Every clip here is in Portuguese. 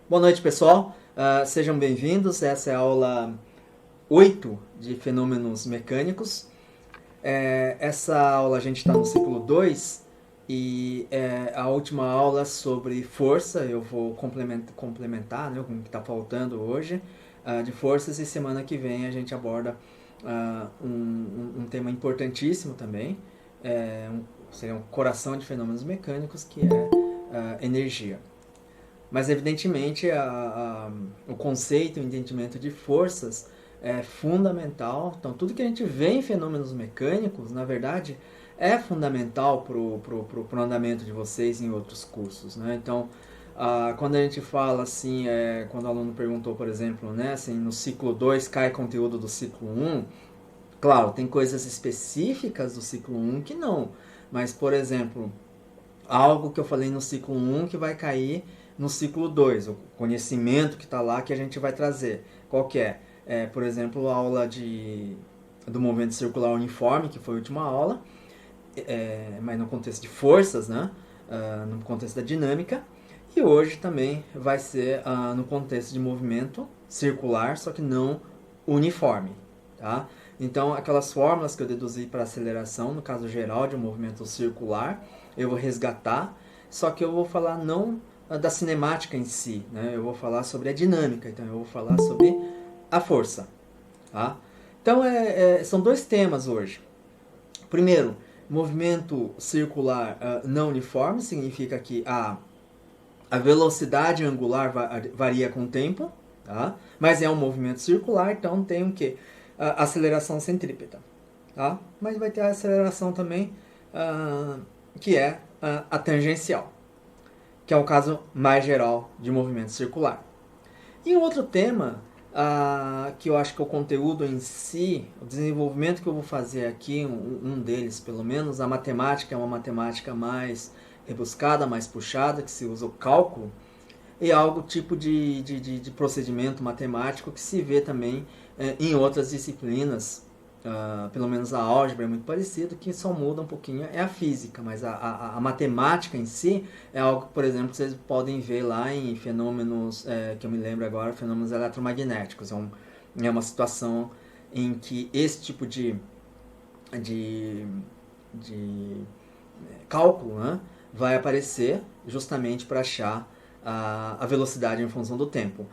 Boa noite, pessoal. Sejam bem-vindos. Essa é a aula 8 de Fenômenos Mecânicos. Essa aula a gente está no ciclo 2 e é a última aula sobre força. Eu vou complementar, né, o que está faltando hoje de forças, e semana que vem a gente aborda um tema importantíssimo também, seria um coração de fenômenos mecânicos, que é energia. Mas, evidentemente, o conceito, o entendimento de forças é fundamental. Então, tudo que a gente vê em fenômenos mecânicos, na verdade, é fundamental para o andamento de vocês em outros cursos, né? Então, quando a gente fala assim, quando o aluno perguntou, por exemplo, né, assim, no ciclo 2 cai conteúdo do ciclo um. Claro, tem coisas específicas do ciclo um que não. Mas, por exemplo, algo que eu falei no ciclo um que vai cair no ciclo 2, o conhecimento que está lá que a gente vai trazer. Qual que é? Por exemplo, a aula do movimento circular uniforme, que foi a última aula, mas no contexto de forças, né? No contexto da dinâmica. E hoje também vai ser no contexto de movimento circular, só que não uniforme. Tá? Então, aquelas fórmulas que eu deduzi para aceleração, no caso geral de um movimento circular, eu vou resgatar, só que eu vou falar não da cinemática em si, né? Eu vou falar sobre a dinâmica, então eu vou falar sobre a força. Tá? Então, são dois temas hoje. Primeiro, movimento circular não uniforme significa que a velocidade angular varia com o tempo, tá? Mas é um movimento circular, então tem o quê? Aceleração centrípeta. Tá? Mas vai ter a aceleração também, que é a tangencial, que é o caso mais geral de movimento circular. E um outro tema, que eu acho que é o conteúdo em si, o desenvolvimento que eu vou fazer aqui, um deles pelo menos, a matemática é uma matemática mais rebuscada, mais puxada, que se usa o cálculo, e algo tipo de procedimento matemático que se vê também em outras disciplinas. Pelo menos a álgebra é muito parecido, que só muda um pouquinho é a física, mas a matemática em si é algo que, por exemplo, vocês podem ver lá em fenômenos, que eu me lembro agora, fenômenos eletromagnéticos. É uma situação em que esse tipo de cálculo, né, vai aparecer justamente para achar a velocidade em função do tempo.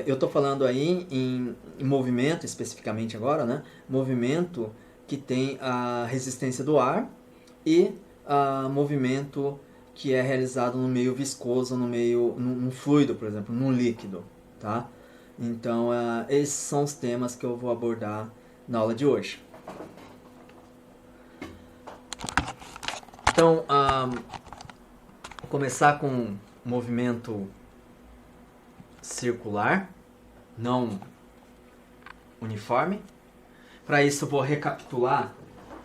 Eu estou falando aí em movimento, especificamente agora, né? Movimento que tem a resistência do ar e movimento que é realizado no meio viscoso, num fluido, por exemplo, num líquido, tá? Então, esses são os temas que eu vou abordar na aula de hoje. Então, vou começar com movimento circular, não uniforme. Para isso, eu vou recapitular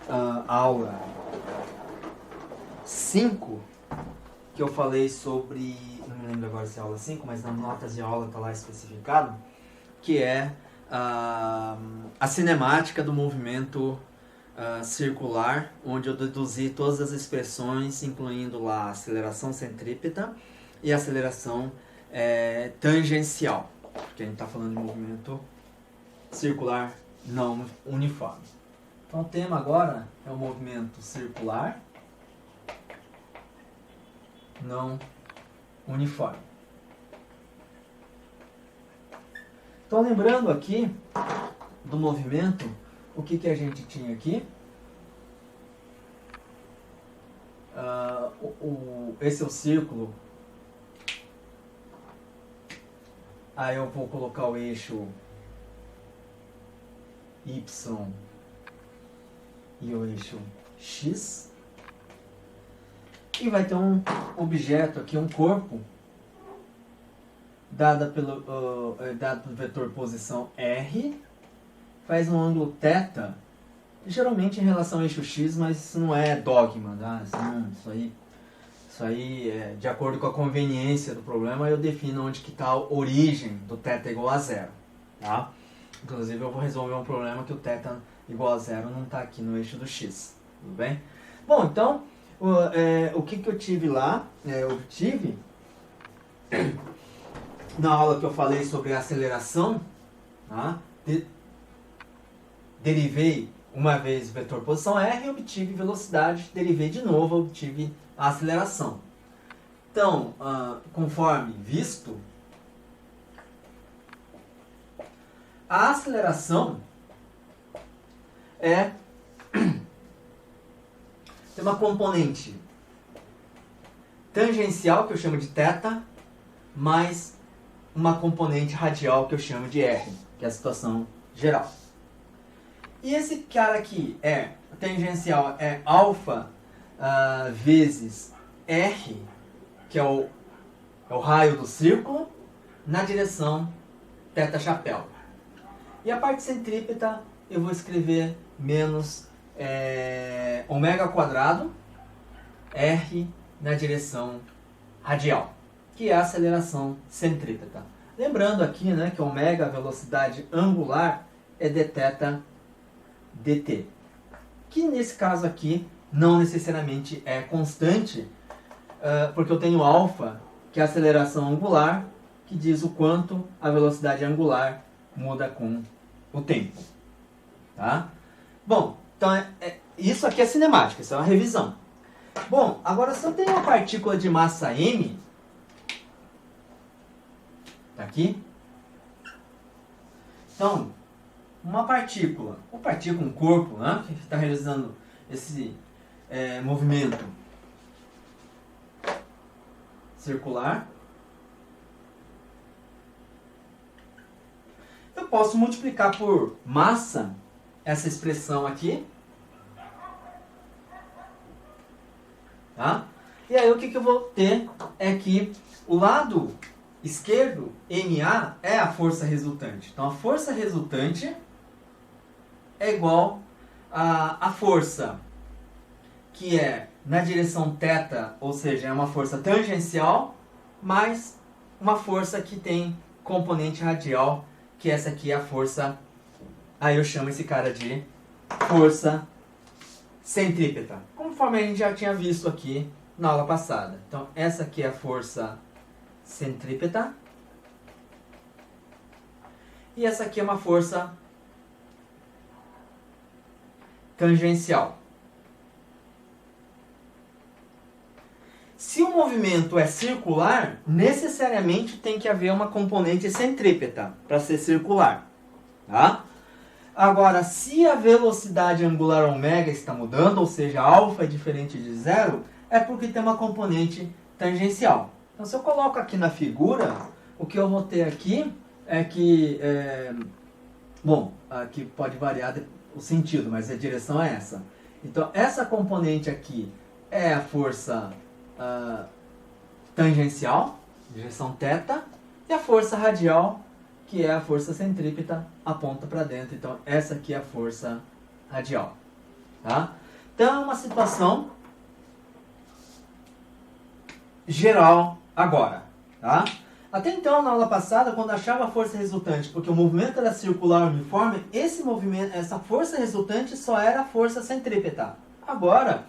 a aula 5, que eu falei sobre, não me lembro agora se é aula 5, mas nas notas de aula está lá especificado, que é a cinemática do movimento circular, onde eu deduzi todas as expressões, incluindo lá a aceleração centrípeta e a aceleração tangencial, porque a gente está falando de movimento circular não uniforme. Então, o tema agora é o movimento circular não uniforme. Então, lembrando aqui do movimento, o que a gente tinha aqui? Esse é o círculo. Aí eu vou colocar o eixo Y e o eixo X. E vai ter um objeto aqui, um corpo, dado pelo vetor posição R, faz um ângulo θ, geralmente em relação ao eixo X, mas isso não é dogma, tá? Isso aí é de acordo com a conveniência do problema, eu defino onde que está a origem do θ igual a zero, tá? Inclusive eu vou resolver um problema que o θ igual a zero não está aqui no eixo do X, tudo bem? Bom, então, o que eu tive lá? Eu tive na aula que eu falei sobre aceleração, tá? Derivei uma vez o vetor posição R e obtive velocidade, derivei de novo, obtive a aceleração. Então, conforme visto, a aceleração tem uma componente tangencial, que eu chamo de θ, mais uma componente radial, que eu chamo de R, que é a situação geral. E esse cara aqui tangencial é alfa vezes R, que é o raio do círculo, na direção θ chapéu. E a parte centrípeta eu vou escrever menos ômega quadrado R na direção radial, que é a aceleração centrípeta. Lembrando aqui, né, que ômega, a velocidade angular, é dθ dt, que nesse caso aqui não necessariamente é constante, porque eu tenho alfa, que é a aceleração angular, que diz o quanto a velocidade angular muda com o tempo. Tá? Bom, então isso aqui é cinemática, isso é uma revisão. Bom, agora se eu tenho uma partícula de massa m, tá aqui, então, uma partícula, um corpo, né, que está realizando esse movimento circular, eu posso multiplicar por massa essa expressão aqui, tá? E aí o que eu vou ter é que o lado esquerdo, MA, é a força resultante. Então a força resultante é igual a força que é na direção θ, ou seja, é uma força tangencial, mais uma força que tem componente radial, que essa aqui é a força, aí eu chamo esse cara de força centrípeta, conforme a gente já tinha visto aqui na aula passada. Então essa aqui é a força centrípeta, e essa aqui é uma força tangencial. Se o movimento é circular, necessariamente tem que haver uma componente centrípeta para ser circular. Tá? Agora, se a velocidade angular ômega está mudando, ou seja, alfa é diferente de zero, é porque tem uma componente tangencial. Então, se eu coloco aqui na figura, o que eu vou ter aqui é que... bom, aqui pode variar o sentido, mas a direção é essa. Então, essa componente aqui é a força tangencial, direção θ, e a força radial, que é a força centrípeta, aponta para dentro. Então, essa aqui é a força radial. Tá? Então, é uma situação geral agora. Tá? Até então, na aula passada, quando achava a força resultante, porque o movimento era circular uniforme, essa força resultante só era a força centrípeta. Agora,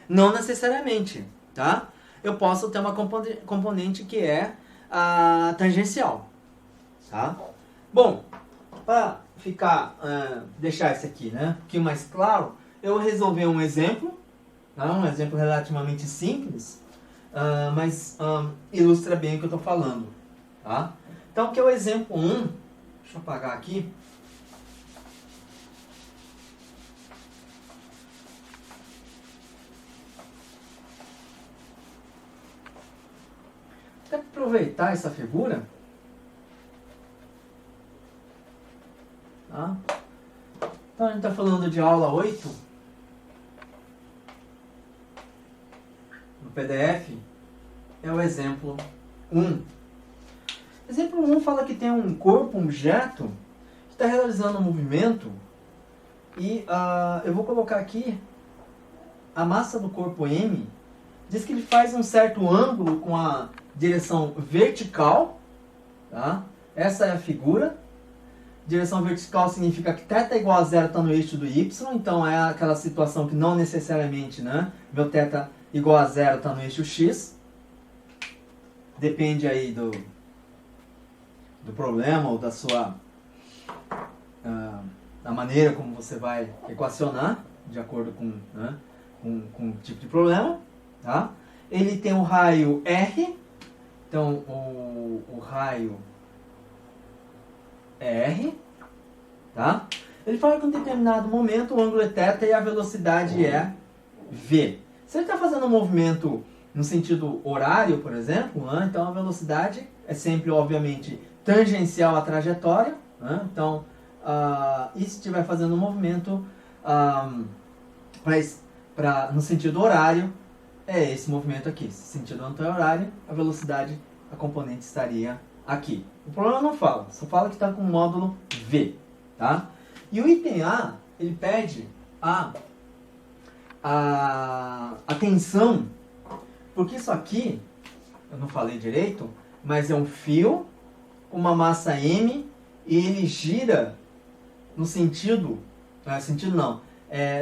não necessariamente. Tá? Eu posso ter uma componente que é a tangencial. Tá? Bom, para deixar isso aqui, né, um pouquinho mais claro, eu resolvi um exemplo, tá? Um exemplo relativamente simples, mas ilustra bem o que eu estou falando. Tá? Então, que é o exemplo 1, deixa eu apagar aqui. Até aproveitar essa figura. Tá? Então a gente está falando de aula 8 no PDF, é o exemplo 1. Exemplo 1 fala que tem um corpo, um objeto, que está realizando um movimento e eu vou colocar aqui a massa do corpo M, diz que ele faz um certo ângulo com a direção vertical, tá? Essa é a figura. Direção vertical significa que θ igual a zero está no eixo do y, então é aquela situação que não necessariamente, né, meu θ igual a zero está no eixo x. Depende aí do problema ou da sua da maneira como você vai equacionar de acordo com, né, com o tipo de problema, tá? Ele tem o raio R, então o raio é R, tá? Ele fala que em um determinado momento o ângulo é θ e a velocidade é v. Se ele está fazendo um movimento no sentido horário, por exemplo, né, então a velocidade é sempre, obviamente, tangencial à trajetória, né? Então, e se estiver fazendo um movimento no sentido horário, é esse movimento aqui. Sentido anti-horário, a velocidade, a componente estaria aqui. O problema não fala, só fala que está com o módulo V. Tá? E o item A, ele pede a tensão, porque isso aqui, eu não falei direito, mas é um fio com uma massa M e ele gira no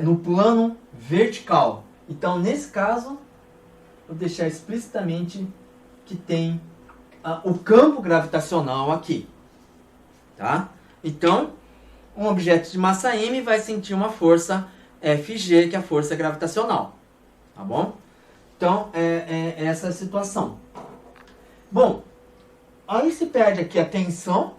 no plano vertical. Então, nesse caso, vou deixar explicitamente que tem o campo gravitacional aqui. Tá? Então, um objeto de massa M vai sentir uma força Fg, que é a força gravitacional. Tá bom? Então, é essa a situação. Bom, aí se pede aqui a tensão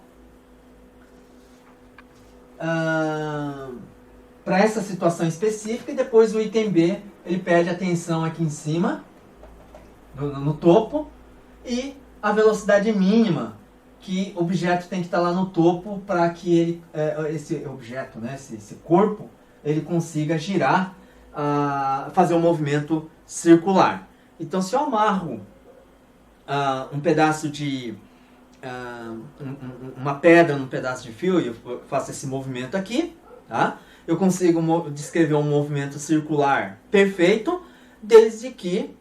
para essa situação específica, e depois o item B, ele pede a tensão aqui em cima, no topo, e a velocidade mínima que o objeto tem que estar lá no topo para que ele, esse objeto, né, esse corpo, ele consiga girar, fazer um movimento circular. Então, se eu amarro um pedaço de uma pedra num pedaço de fio e eu faço esse movimento aqui, tá? Eu consigo descrever um movimento circular perfeito, desde que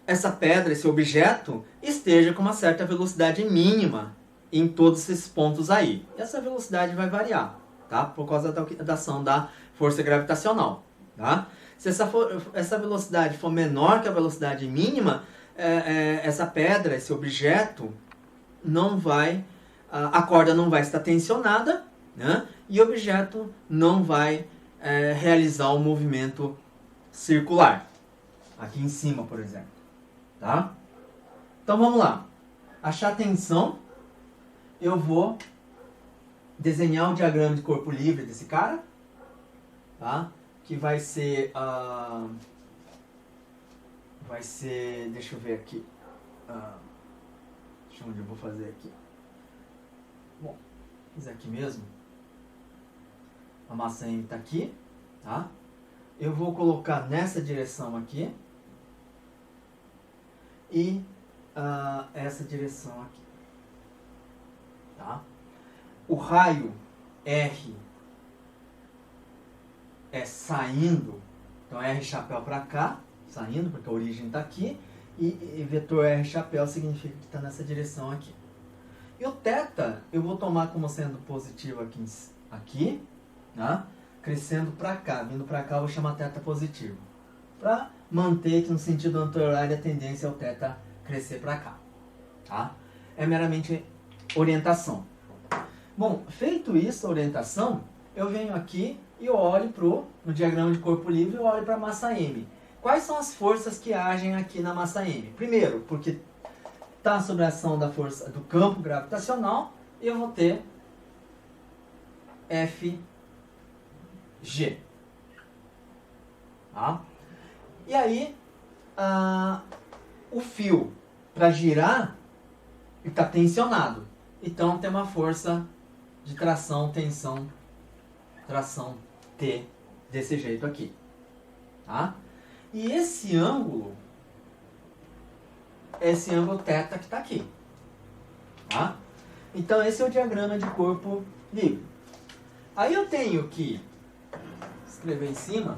essa pedra, esse objeto, esteja com uma certa velocidade mínima em todos esses pontos aí. Essa velocidade vai variar, tá? Por causa da ação da força gravitacional, tá? Se essa velocidade for menor que a velocidade mínima, essa pedra, esse objeto, a corda não vai estar tensionada, né? E o objeto não vai realizar um movimento circular. Aqui em cima, por exemplo. Tá? Então vamos lá. Achar a tensão. Eu vou desenhar um diagrama de corpo livre desse cara. Tá? Que vai ser... deixa eu ver aqui. Deixa eu ver onde eu vou fazer aqui. Bom, fiz aqui mesmo. A massa M está aqui. Tá? Eu vou colocar nessa direção aqui. E essa direção aqui. Tá? O raio R é saindo, então R chapéu para cá, saindo, porque a origem está aqui, e vetor R chapéu significa que está nessa direção aqui. E o θ eu vou tomar como sendo positivo aqui, né? Crescendo para cá, vindo para cá eu vou chamar θ positivo. Para manter que no sentido anti-horário a tendência é o θ crescer para cá. Tá? É meramente orientação. Bom, feito isso, a orientação, eu venho aqui e eu olho no diagrama de corpo livre, eu olho para a massa M. Quais são as forças que agem aqui na massa M? Primeiro, porque está sob a ação da força do campo gravitacional, eu vou ter Fg. Tá? E aí, o fio, para girar, está tensionado. Então, tem uma força de tração, tensão, tração T, desse jeito aqui. Tá? E esse ângulo θ que está aqui. Tá? Então, esse é o diagrama de corpo livre. Aí eu tenho que escrever em cima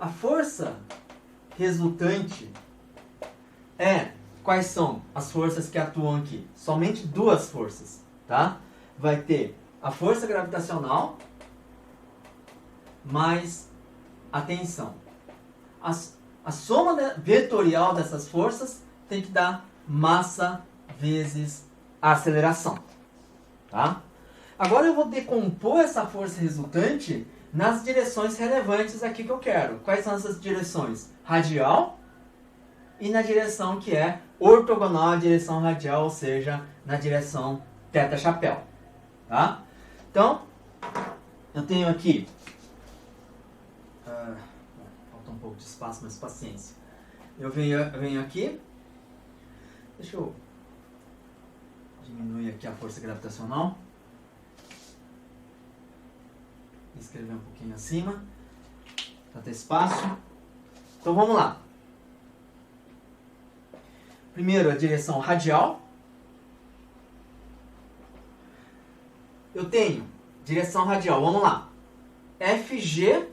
a força resultante quais são as forças que atuam aqui? Somente duas forças, tá? Vai ter a força gravitacional mais a tensão. A soma vetorial dessas forças tem que dar massa vezes a aceleração. Tá? Agora eu vou decompor essa força resultante nas direções relevantes aqui que eu quero. Quais são essas direções? Radial e na direção que é ortogonal à direção radial, ou seja, na direção θ chapéu. Tá? Então, eu tenho aqui... falta um pouco de espaço, mas paciência. Eu venho aqui... Deixa eu diminuir aqui a força gravitacional. Escrever um pouquinho acima, para ter espaço. Então vamos lá. Primeiro a direção radial. Eu tenho direção radial, vamos lá. FG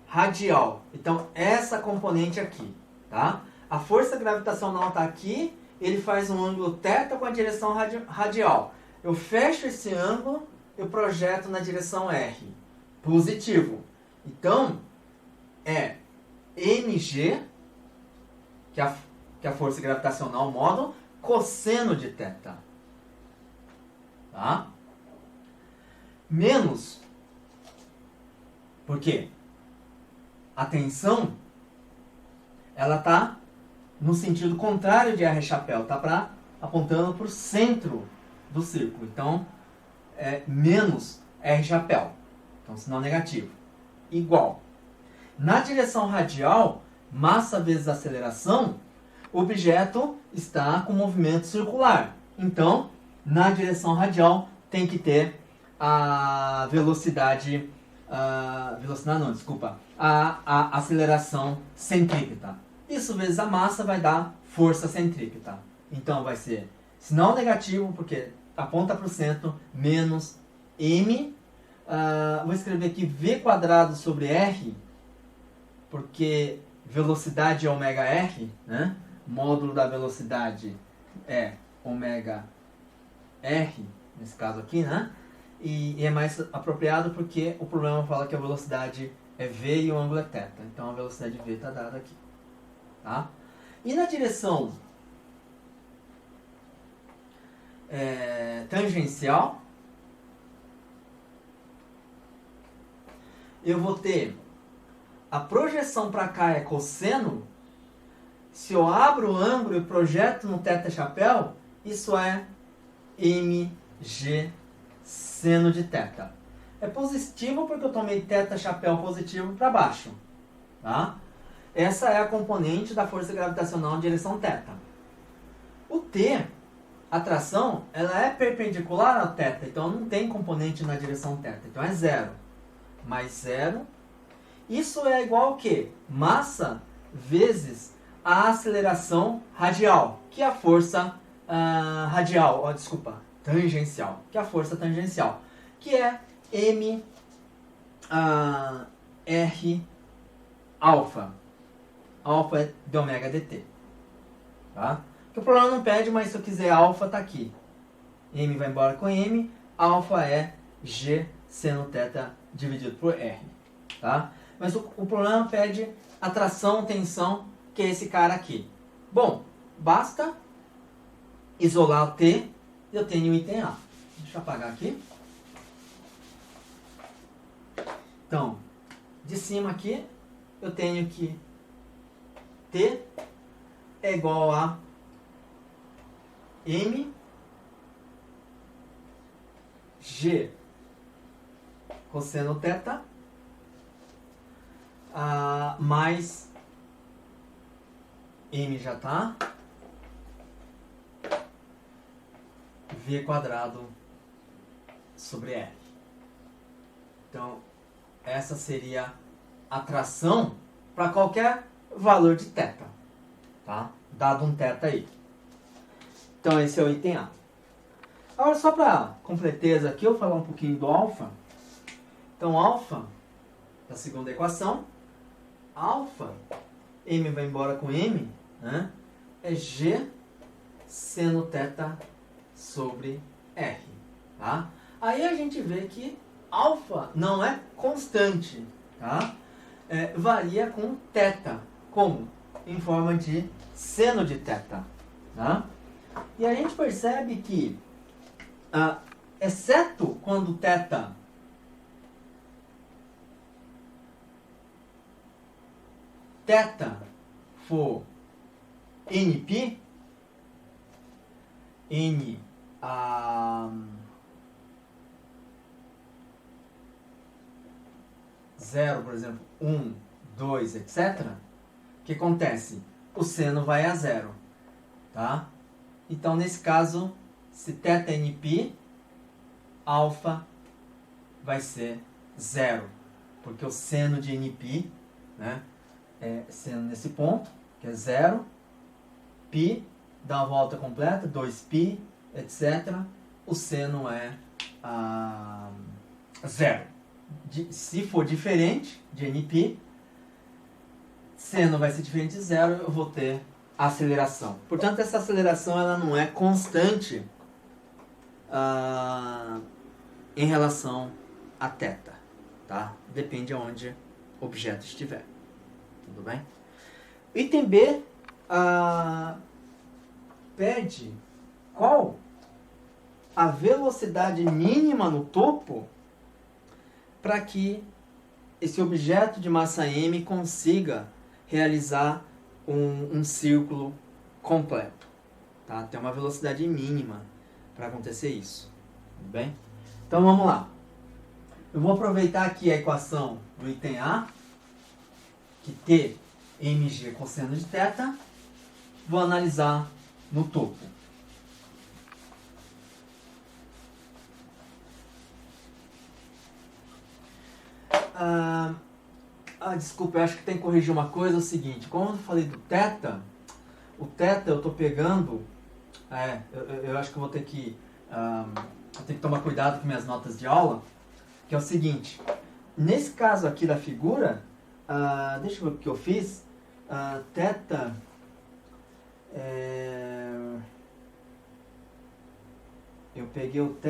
radial. Então essa componente aqui, tá? A força gravitacional está aqui, ele faz um ângulo θ com a direção radial. Eu fecho esse ângulo, eu projeto na direção R, positivo. Então, é mg, que é a força gravitacional módulo, cosseno de θ. Tá? Menos, por quê? A tensão, ela está no sentido contrário de R chapéu, está apontando para o centro do círculo. Então, é menos R chapéu. Então, sinal negativo. Igual. Na direção radial, massa vezes aceleração, o objeto está com movimento circular. Então, na direção radial, tem que ter a velocidade... a aceleração centrípeta. Isso vezes a massa vai dar força centrípeta. Então, vai ser sinal negativo, porque aponta para o centro, menos m, vou escrever aqui v quadrado sobre r, porque velocidade é ômega r, né? Módulo da velocidade é ômega r, nesse caso aqui, né? E é mais apropriado porque o problema fala que a velocidade é v e o ângulo é θ. Então a velocidade v está dada aqui. Tá? E na direção tangencial, eu vou ter a projeção para cá é cosseno. Se eu abro o ângulo e projeto no θ chapéu, isso é mg seno de θ. É positivo porque eu tomei θ chapéu positivo para baixo. Tá? Essa é a componente da força gravitacional em direção θ. O T, a tração, ela é perpendicular ao θ, então não tem componente na direção θ. Então é zero. Mais zero. Isso é igual ao quê? Massa vezes a aceleração radial, que é a força tangencial, que é a força tangencial, que é m r alfa. Alfa é de ômega dt. Tá? Que o problema não pede, mas se eu quiser alfa, está aqui. M vai embora com M. Alfa é G seno θ dividido por R. Tá? Mas o problema pede atração, tensão, que é esse cara aqui. Bom, basta isolar o T e eu tenho o item A. Deixa eu apagar aqui. Então, de cima aqui, eu tenho que T é igual a M G cosseno θ mais M já tá V quadrado sobre R. Então, essa seria a tração para qualquer valor de θ, tá? Dado um θ aí. Então, esse é o item A. Agora, só para completeza aqui, eu vou falar um pouquinho do alfa. Então, alfa, da segunda equação, alfa, M vai embora com M, né? É G seno θ sobre R, tá? Aí a gente vê que alfa não é constante, tá? Varia com θ. Como? em forma de seno de θ. Tá? E a gente percebe que, exceto quando θ for nπ, n 0, por exemplo, 1, 2, etc., o que acontece? O seno vai a zero. Tá? Então, nesse caso, se θ é nπ, alfa vai ser zero, porque o seno de nπ, né, é seno nesse ponto, que é zero, π, dá uma volta completa, 2π, etc. O seno é zero. Se for diferente de nπ, seno vai ser diferente de zero, eu vou ter aceleração. Portanto, essa aceleração ela não é constante em relação a θ. Tá? Depende de onde o objeto estiver. Tudo bem? Item B pede qual a velocidade mínima no topo para que esse objeto de massa m consiga realizar um círculo completo. Tá? Tem uma velocidade mínima para acontecer isso. Tudo bem? Então vamos lá. Eu vou aproveitar aqui a equação do item A, que T mg é cosseno de θ, vou analisar no topo. Desculpa, eu acho que tem que corrigir uma coisa, é o seguinte, como eu falei do θ, o θ eu estou pegando, eu acho que eu vou ter que, eu tenho que tomar cuidado com minhas notas de aula, que é o seguinte, nesse caso aqui da figura, deixa eu ver o que eu fiz, θ, eu peguei o θ,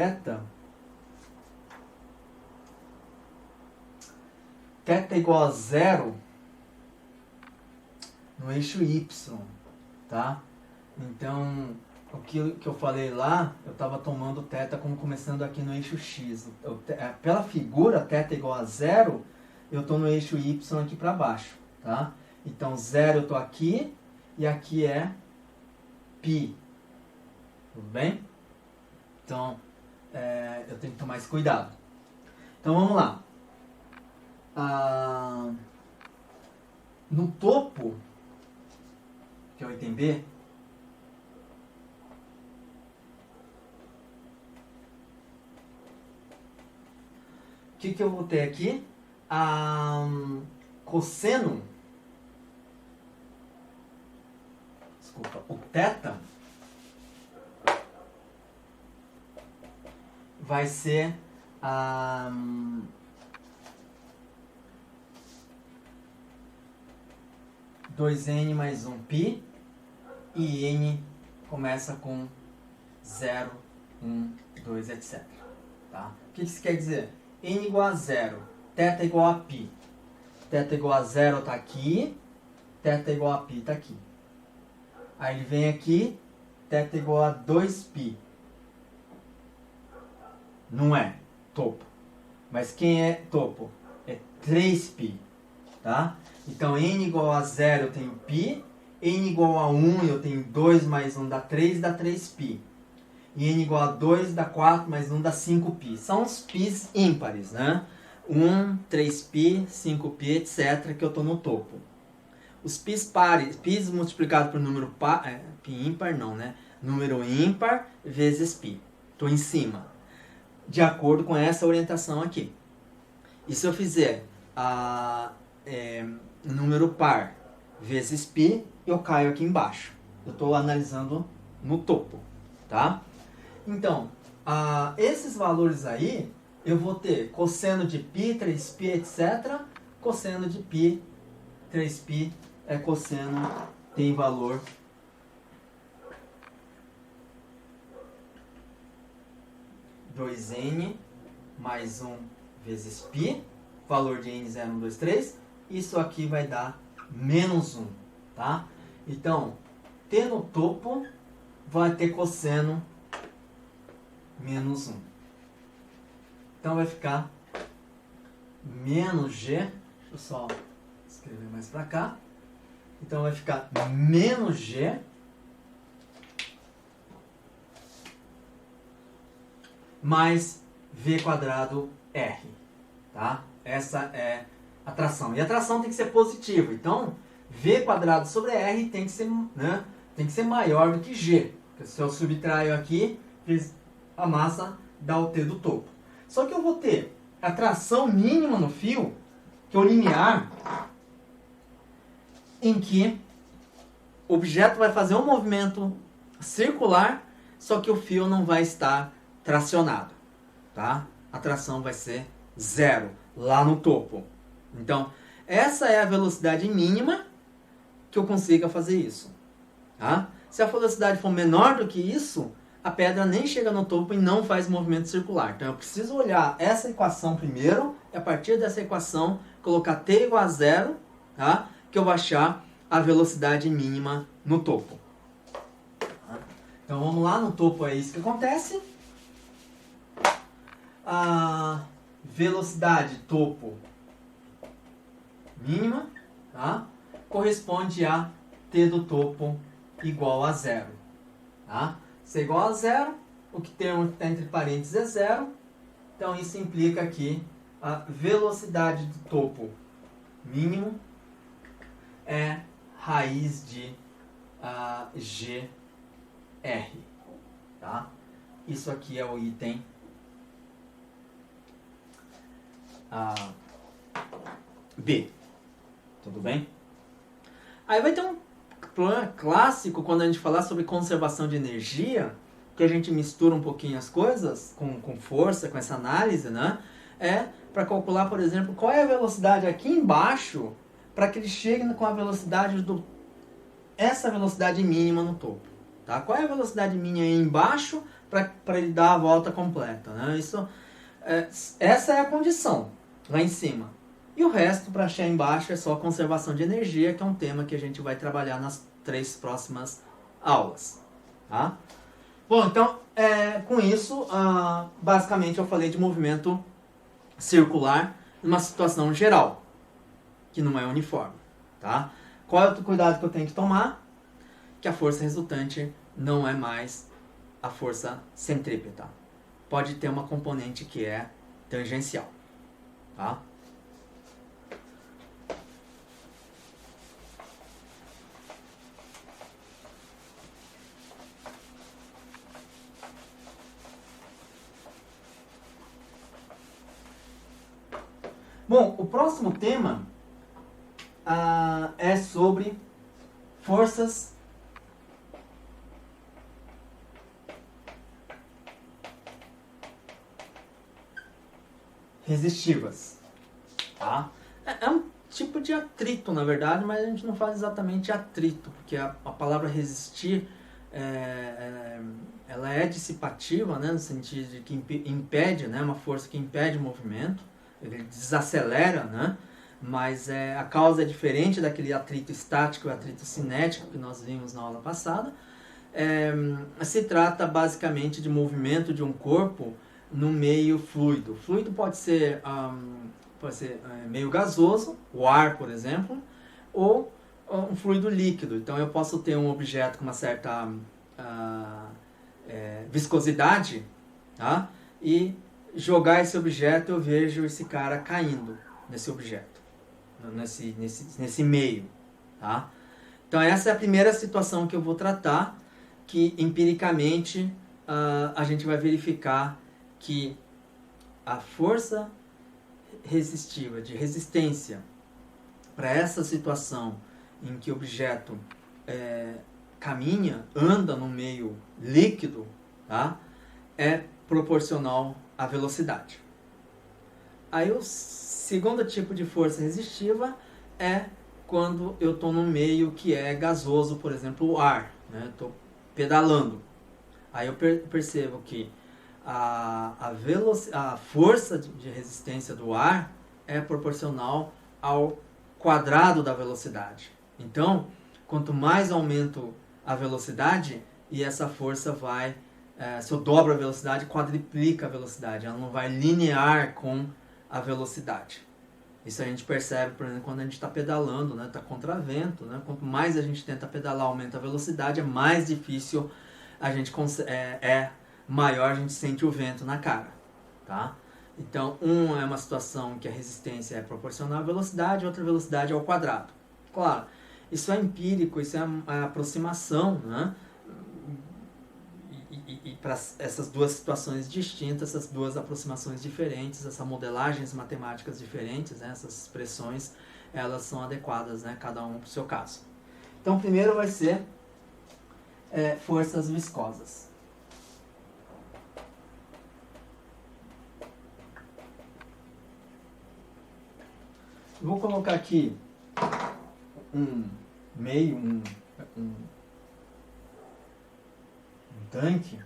θ é igual a zero no eixo y, tá? Então, o que eu falei lá, eu estava tomando θ como começando aqui no eixo x. Pela figura, θ é igual a zero, eu estou no eixo y aqui para baixo, tá? Então, zero eu estou aqui, e aqui é π. Tudo bem? Então, eu tenho que tomar esse cuidado. Então, vamos lá. No topo, que é o item B, o que eu vou ter aqui? Cosseno, desculpa, o θ vai ser 2n mais 1π, e n começa com 0, 1, 2, etc. Tá? O que isso quer dizer? n igual a 0, θ igual a π. θ igual a 0 está aqui, θ igual a π está aqui. Aí ele vem aqui, θ igual a 2π. Não é topo. Mas quem é topo? É 3π. Tá? Então, n igual a 0 eu tenho π, n igual a 1 eu tenho 2 mais 1 dá 3, dá 3π. E n igual a 2 dá 4 mais 1 dá 5π. São os π's ímpares, né? 1, 3π, 5π, etc. que eu estou no topo. Os π's pares, π's multiplicado por número par, π ímpar não, né? Número ímpar vezes π. Estou em cima. De acordo com essa orientação aqui. E se eu fizer número par vezes π, eu caio aqui embaixo. Eu estou analisando no topo, tá? Então, esses valores aí, eu vou ter cosseno de π, 3π, etc. Cosseno de π, 3π é cosseno, tem valor 2n mais 1 vezes π, valor de n 0, 1, 2, 3. Isso aqui vai dar menos 1, tá? Então, T no topo vai ter cosseno menos 1. Então vai ficar menos G, deixa eu só escrever mais para cá. Então vai ficar menos G mais V quadrado R, tá? Essa é a tração. E a tração tem que ser positiva. Então, V quadrado sobre R tem que ser, né, tem que ser maior do que G. Porque se eu subtraio aqui, a massa dá o T do topo. Só que eu vou ter a tração mínima no fio, que é o linear, em que o objeto vai fazer um movimento circular, só que o fio não vai estar tracionado, tá? A tração vai ser 0 lá no topo. Então, essa é a velocidade mínima que eu consiga fazer isso, tá? Se a velocidade for menor do que isso, a pedra nem chega no topo e não faz movimento circular. Então eu preciso olhar essa equação primeiro, e a partir dessa equação colocar t igual a 0, tá? Que eu vou achar a velocidade mínima no topo. Então vamos lá, no topo é isso que acontece. A velocidade topo mínima, tá? Corresponde a t do topo igual a 0, tá? Se é igual a 0, o que tem entre parênteses é 0. Então isso implica que a velocidade do topo mínimo é raiz de GR, tá? Isso aqui é o item B. Tudo bem? Aí vai ter um problema clássico quando a gente falar sobre conservação de energia, que a gente mistura um pouquinho as coisas com força, com essa análise, né? É para calcular, por exemplo, qual é a velocidade aqui embaixo para que ele chegue com a velocidade essa velocidade mínima no topo, tá? Qual é a velocidade mínima aí embaixo para ele dar a volta completa, né? Essa é a condição lá em cima. E o resto, para achar embaixo, é só conservação de energia, que é um tema que a gente vai trabalhar nas 3 próximas aulas, tá? Bom, então, com isso, basicamente eu falei de movimento circular numa situação geral, que não é uniforme, tá? Qual é o cuidado que eu tenho que tomar? Que a força resultante não é mais a força centrípeta. Pode ter uma componente que é tangencial, tá? Bom, o próximo tema é sobre forças resistivas, tá? É um tipo de atrito, na verdade, mas a gente não faz exatamente atrito, porque a palavra resistir ela é dissipativa, né, no sentido de que impede, né, uma força que impede o movimento, ele desacelera, né? Mas a causa é diferente daquele atrito estático e atrito cinético que nós vimos na aula passada. Se trata basicamente de movimento de um corpo no meio fluido. Fluido pode ser meio gasoso, o ar, por exemplo, ou um fluido líquido. Então eu posso ter um objeto com uma certa viscosidade, tá? E jogar esse objeto, eu vejo esse cara caindo nesse objeto, nesse meio, tá? Então essa é a primeira situação que eu vou tratar, que empiricamente a gente vai verificar que a força resistiva, de resistência, para essa situação em que o objeto caminha, anda no meio líquido, tá? É proporcional à velocidade. Aí o segundo tipo de força resistiva é quando eu estou no meio que é gasoso, por exemplo, o ar, né? Estou pedalando. Aí eu percebo que a força de resistência do ar é proporcional ao quadrado da velocidade. Então, quanto mais aumento a velocidade, e essa força vai, se eu dobro a velocidade, quadriplica a velocidade, ela não vai linear com a velocidade. Isso a gente percebe, por exemplo, quando a gente está pedalando, né? Está contra vento, né? Quanto mais a gente tenta pedalar, aumenta a velocidade, é mais difícil a gente maior a gente sente o vento na cara, tá? Então, é uma situação que a resistência é proporcional à velocidade, outra velocidade é ao quadrado. Claro, isso é empírico, isso é a aproximação, né? E para essas duas situações distintas, essas duas aproximações diferentes, essas modelagens matemáticas diferentes, né? Essas expressões, elas são adequadas, né? Cada um para o seu caso. Então, primeiro vai ser forças viscosas. Vou colocar aqui um tanque,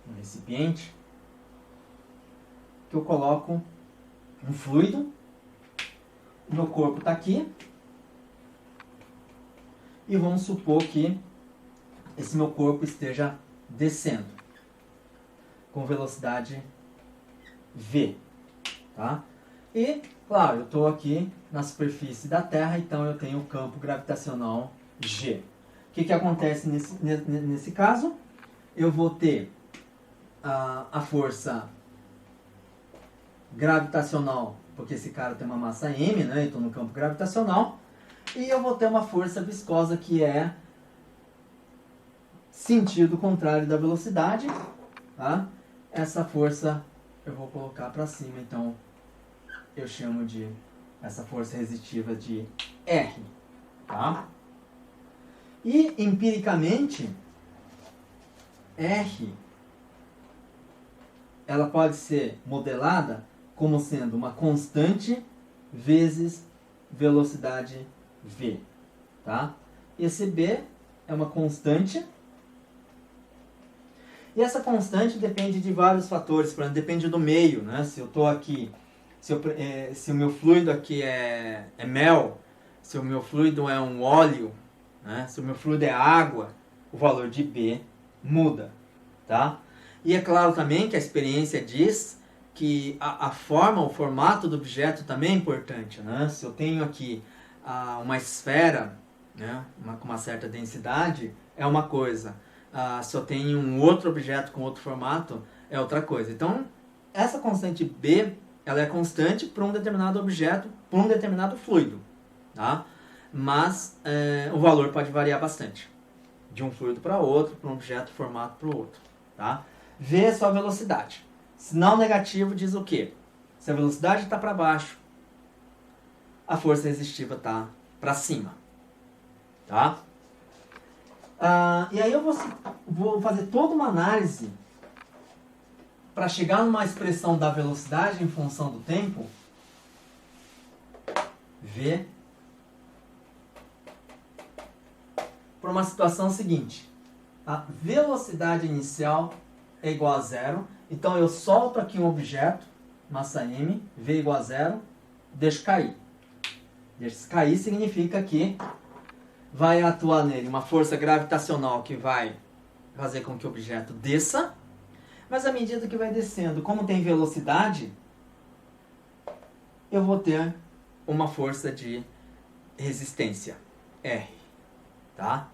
um recipiente, que eu coloco um fluido, o meu corpo está aqui, e vamos supor que esse meu corpo esteja descendo com velocidade v, tá? E, claro, eu estou aqui na superfície da Terra, então eu tenho o campo gravitacional G. O que acontece nesse caso? Eu vou ter a força gravitacional, porque esse cara tem uma massa m, né? Eu estou no campo gravitacional. E eu vou ter uma força viscosa que é sentido contrário da velocidade. Tá? Essa força eu vou colocar para cima, então eu chamo de essa força resistiva de R. Tá? E empiricamente, R ela pode ser modelada como sendo uma constante vezes velocidade v. Tá? Esse B é uma constante. E essa constante depende de vários fatores, por exemplo, depende do meio, né? Se eu estou aqui, se o meu fluido aqui é mel, se o meu fluido é um óleo, né? Se o meu fluido é água, o valor de B muda, tá? E é claro também que a experiência diz que a forma, o formato do objeto também é importante, né? Se eu tenho aqui uma esfera, né, com uma certa densidade, é uma coisa. Se eu tenho um outro objeto com outro formato, é outra coisa. Então, essa constante B, ela é constante para um determinado objeto, para um determinado fluido, tá? Mas o valor pode variar bastante, de um fluido para outro, para um objeto, formato para o outro, tá? V é só a velocidade. Sinal negativo diz o quê? Se a velocidade está para baixo, a força resistiva está para cima, tá? E aí eu vou fazer toda uma análise para chegar numa expressão da velocidade em função do tempo, V, para uma situação seguinte. A velocidade inicial é igual a zero, então eu solto aqui um objeto, massa m, V igual a zero, deixo cair. Deixo cair significa que vai atuar nele uma força gravitacional que vai fazer com que o objeto desça, mas à medida que vai descendo, como tem velocidade, eu vou ter uma força de resistência, R. Tá?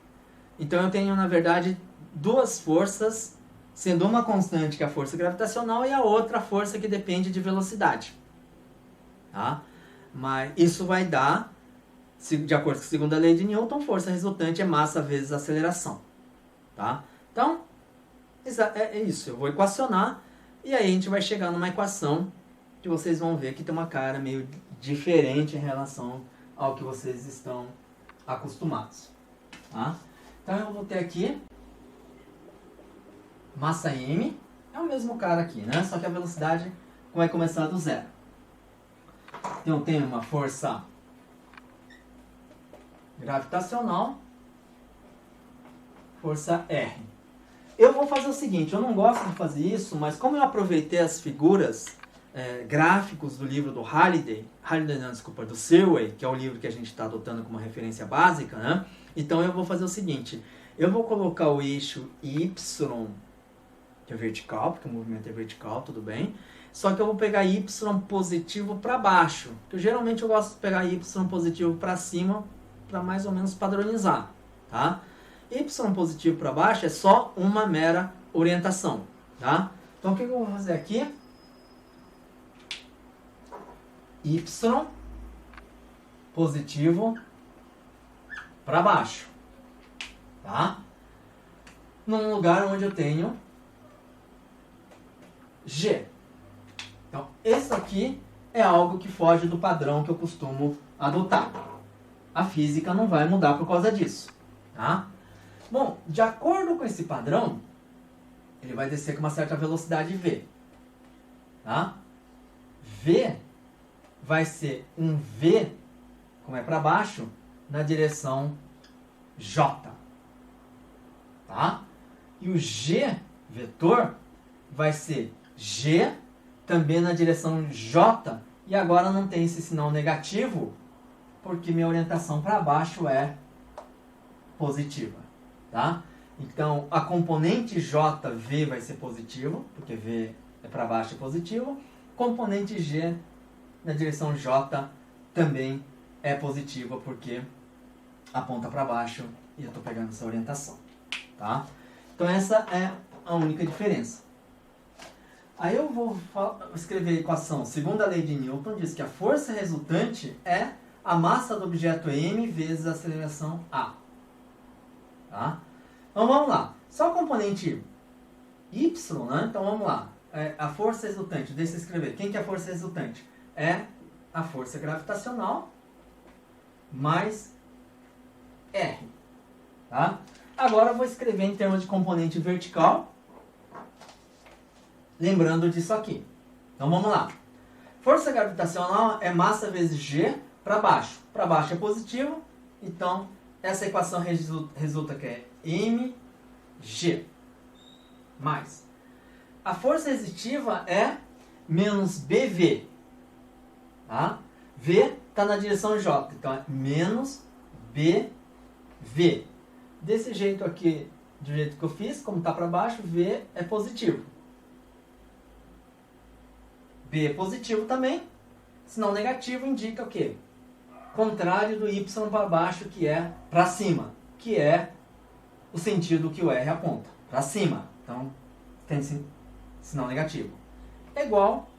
Então eu tenho, na verdade, duas forças, sendo uma constante, que é a força gravitacional, e a outra força que depende de velocidade. Tá? Mas isso vai dar, de acordo com a segunda lei de Newton, força resultante é massa vezes aceleração. Tá? Então, é isso. Eu vou equacionar e aí a gente vai chegar numa equação que vocês vão ver que tem uma cara meio diferente em relação ao que vocês estão acostumados. Tá? Então eu vou ter aqui massa m, é o mesmo cara aqui, né? Só que a velocidade vai começar do zero. Então eu tenho uma força gravitacional, força R. Eu vou fazer o seguinte, eu não gosto de fazer isso, mas como eu aproveitei as figuras gráficos do livro do Halliday não, desculpa, do Searle, que é o livro que a gente está adotando como referência básica, né? Então eu vou fazer o seguinte, eu vou colocar o eixo Y, que é vertical, porque o movimento é vertical, tudo bem, só que eu vou pegar Y positivo para baixo, porque geralmente eu gosto de pegar Y positivo para cima, para mais ou menos padronizar, tá? Y positivo para baixo é só uma mera orientação, tá? Então o que eu vou fazer aqui? Y positivo para baixo, tá? Num lugar onde eu tenho G. Então, esse aqui é algo que foge do padrão que eu costumo adotar. A física não vai mudar por causa disso, tá? Bom, de acordo com esse padrão, ele vai descer com uma certa velocidade v, tá? V vai ser um V, como é para baixo, na direção J, tá? E o G vetor vai ser G, também na direção J, e agora não tem esse sinal negativo, porque minha orientação para baixo é positiva, tá? Então, a componente JV vai ser positivo, porque V é para baixo e positivo. Componente G na direção J também é positiva, porque aponta para baixo e eu estou pegando essa orientação, tá? Então, essa é a única diferença. Aí eu vou escrever a equação. Segundo a lei de Newton, diz que a força resultante é a massa do objeto m vezes a aceleração a. Tá? Então vamos lá. Só o componente y, né? Então vamos lá. A força resultante, deixa eu escrever. Quem que é a força resultante? É a força gravitacional mais R. Tá? Agora eu vou escrever em termos de componente vertical, lembrando disso aqui. Então vamos lá. Força gravitacional é massa vezes G para baixo. Para baixo é positivo, então essa equação resulta que é mg mais. A força resistiva é menos bv. Tá? V está na direção J, então é menos bv. Desse jeito aqui, do jeito que eu fiz, como está para baixo, V é positivo. B é positivo também, sinal negativo indica o quê? Contrário do Y para baixo, que é para cima, que é o sentido que o R aponta, para cima. Então, tem sinal negativo. É igual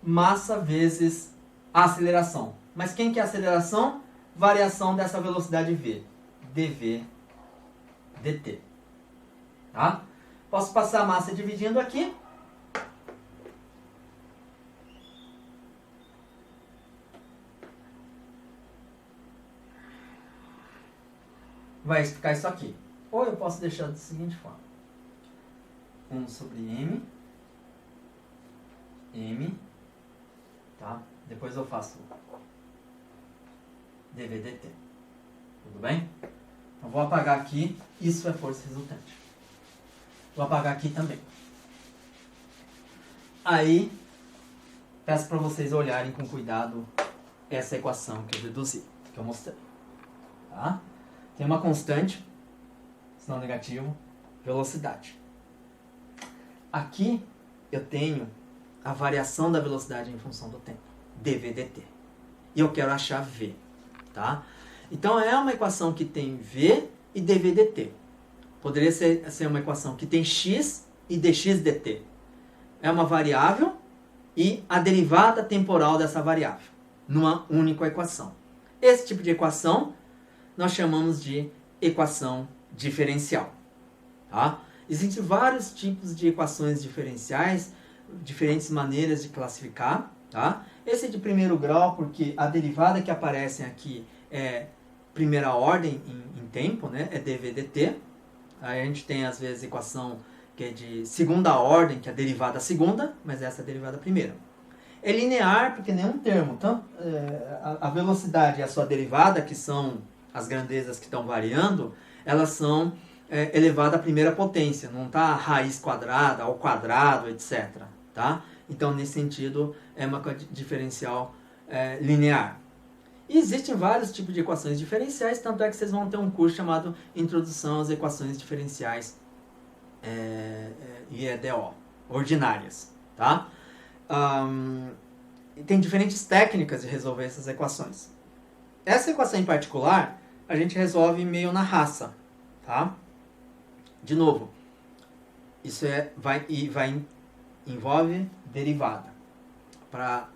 massa vezes a aceleração. Mas quem que é a aceleração? Variação dessa velocidade V, dv dt. Tá? Posso passar a massa dividindo aqui. Vai explicar isso aqui. Ou eu posso deixar da seguinte forma. 1 sobre m, tá? Depois eu faço dv dt. Tudo bem? Então vou apagar aqui, isso é força resultante. Vou apagar aqui também. Aí, peço para vocês olharem com cuidado essa equação que eu deduzi, que eu mostrei. Tá? Tem uma constante, sinal negativo, velocidade. Aqui eu tenho a variação da velocidade em função do tempo, dv dt. E eu quero achar v, tá? Então é uma equação que tem v e dv dt. Poderia ser uma equação que tem x e dx dt. É uma variável e a derivada temporal dessa variável, numa única equação. Esse tipo de equação nós chamamos de equação diferencial. Tá? Existem vários tipos de equações diferenciais, diferentes maneiras de classificar. Tá? Esse é de primeiro grau, porque a derivada que aparece aqui é primeira ordem em tempo, né? É dv dt. Aí a gente tem, às vezes, equação que é de segunda ordem, que é a derivada segunda, mas essa é a derivada primeira. É linear, porque nenhum termo, tanto, a velocidade e a sua derivada, que são as grandezas que estão variando, elas são elevadas à primeira potência, não está raiz quadrada, ao quadrado, etc. Tá? Então, nesse sentido, é uma diferencial linear. E existem vários tipos de equações diferenciais, tanto é que vocês vão ter um curso chamado Introdução às Equações Diferenciais IEDO, ordinárias, tá? E tem diferentes técnicas de resolver essas equações. Essa equação em particular, a gente resolve meio na raça, tá? De novo, isso envolve derivada. Para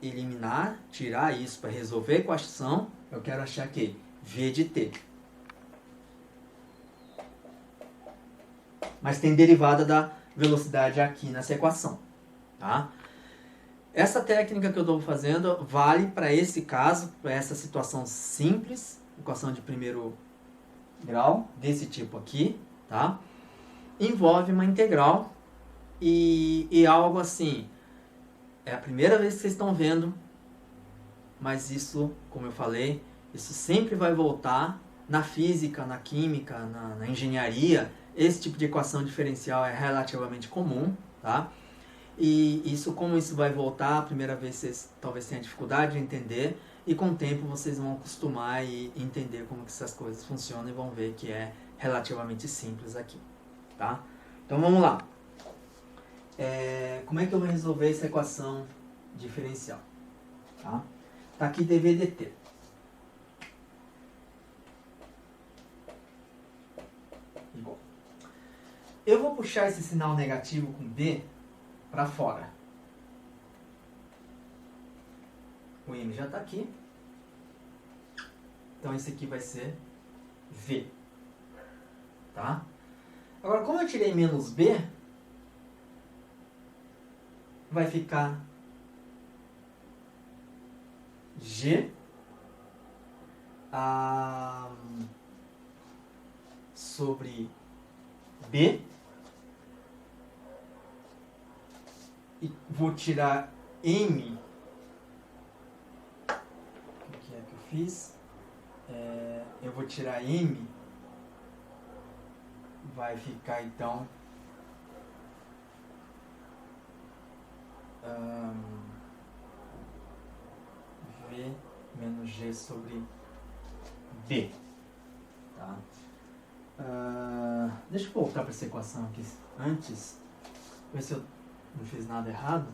eliminar, tirar isso, para resolver a equação, eu quero achar que v de t. Mas tem derivada da velocidade aqui nessa equação, tá? Essa técnica que eu estou fazendo vale para esse caso, para essa situação simples, equação de primeiro grau, desse tipo aqui, tá? Envolve uma integral e algo assim. É a primeira vez que vocês estão vendo, mas isso, como eu falei, isso sempre vai voltar na física, na química, na engenharia. Esse tipo de equação diferencial é relativamente comum, tá? E isso, como isso vai voltar, a primeira vez vocês talvez tenham dificuldade de entender, e com o tempo vocês vão acostumar e entender como que essas coisas funcionam e vão ver que é relativamente simples aqui, tá? Então vamos lá. Como é que eu vou resolver essa equação diferencial? Tá aqui dv dt. Igual. Eu vou puxar esse sinal negativo com b para fora. O m já está aqui. Então esse aqui vai ser v. Tá? Agora, como eu tirei menos b, vai ficar G sobre B, e vou tirar M. O que é que eu fiz? Eu vou tirar M, vai ficar então V menos G sobre B. Tá? Deixa eu voltar para essa equação aqui antes, ver se eu não fiz nada errado,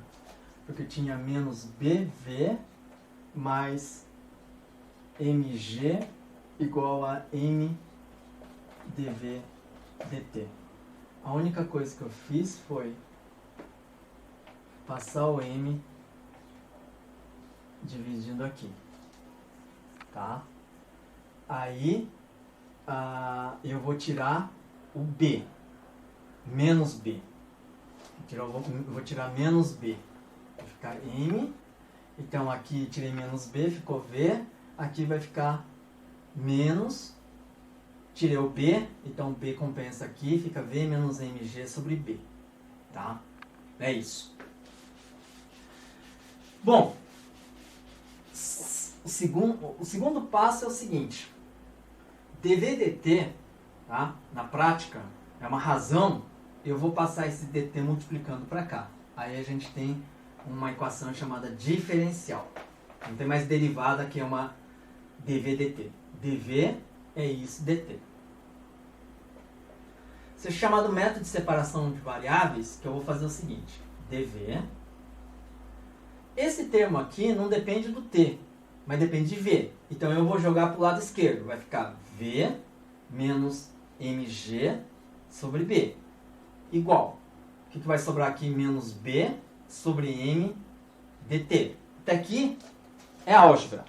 porque tinha menos BV mais MG igual a M dV dt. A única coisa que eu fiz foi passar o M dividindo aqui, tá? Aí eu vou tirar o B, menos B. Eu vou tirar menos B, vai ficar M. Então aqui tirei menos B, ficou V. Aqui vai ficar menos, tirei o B, então B compensa aqui, fica V menos MG sobre B, tá? É isso. Bom, o segundo passo é o seguinte: dv dt, tá? Na prática, é uma razão, eu vou passar esse dt multiplicando para cá. Aí a gente tem uma equação chamada diferencial. Não tem mais derivada, que é uma dv dt. dv é isso, dt. Isso é chamado método de separação de variáveis, que eu vou fazer o seguinte: dv. Esse termo aqui não depende do t, mas depende de v. Então eu vou jogar para o lado esquerdo. Vai ficar v menos mg sobre b. Igual. O que vai sobrar aqui? Menos b sobre m dt. Até aqui é álgebra.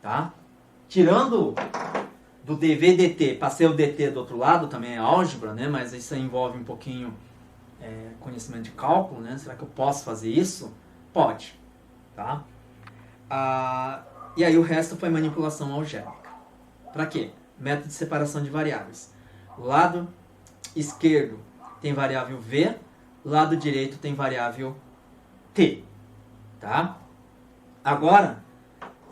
Tá? Tirando do dv dt, passei o dt do outro lado, também é álgebra, né? Mas isso envolve um pouquinho conhecimento de cálculo, né? Será que eu posso fazer isso? Pode, tá? E aí o resto foi manipulação algébrica. Para quê? Método de separação de variáveis. Lado esquerdo tem variável v, lado direito tem variável t, tá? Agora,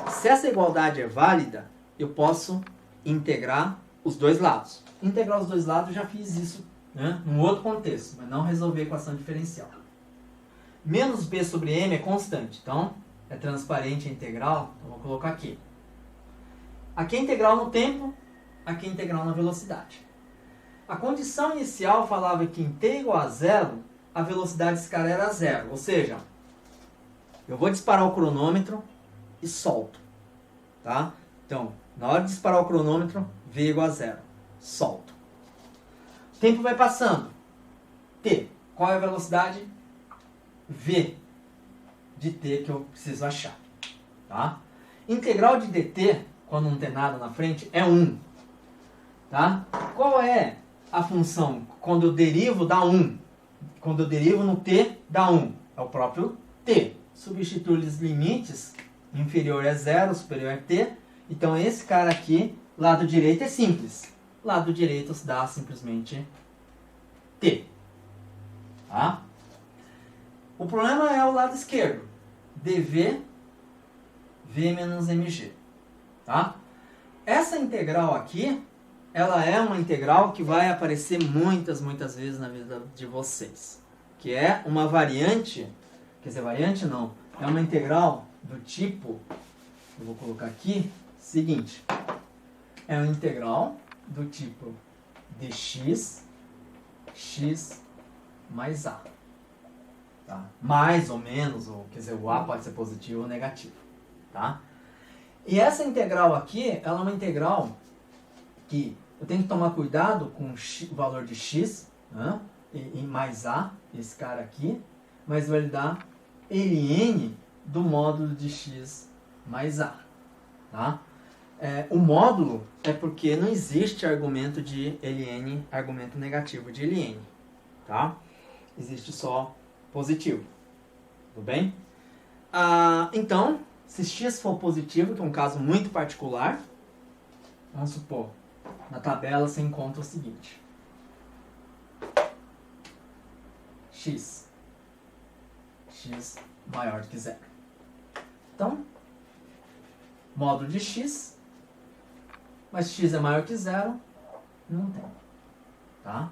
se essa igualdade é válida, eu posso integrar os dois lados. Integrar os dois lados, eu já fiz isso, né, num outro contexto, mas não resolver a equação diferencial. Menos b sobre m é constante. Então, é transparente a integral. Então, vou colocar aqui. Aqui é integral no tempo, aqui é integral na velocidade. A condição inicial falava que em t igual a zero, a velocidade desse cara era zero. Ou seja, eu vou disparar o cronômetro e solto. Tá? Então, na hora de disparar o cronômetro, v igual a zero. Solto. O tempo vai passando. T. Qual é a velocidade? V de t que eu preciso achar. Tá? Integral de dt, quando não tem nada na frente, é 1. Tá? Qual é a função quando eu derivo dá 1? Quando eu derivo no t, dá 1. É o próprio t. Substituo os limites, inferior é 0, superior é t. Então esse cara aqui, lado direito é simples. Lado direito dá simplesmente t. Tá? O problema é o lado esquerdo. dv, v menos mg. Tá? Essa integral aqui, ela é uma integral que vai aparecer muitas vezes na vida de vocês. Que é uma variante, quer dizer, variante não, é uma integral do tipo, eu vou colocar aqui, seguinte. É uma integral do tipo dx, x mais a. Tá? Mais ou menos, ou, quer dizer, o a pode ser positivo ou negativo. Tá? E essa integral aqui, ela é uma integral que eu tenho que tomar cuidado com o valor de x, né? e mais a, esse cara aqui, mas vai dar ln do módulo de x mais a. Tá? O módulo é porque não existe argumento de ln, argumento negativo de ln. Tá? Existe só positivo. Tudo bem? Então, se x for positivo, que é um caso muito particular, vamos supor, na tabela você encontra o seguinte. X maior do que zero. Então, módulo de x, mas x é maior que zero, não tem. Tá?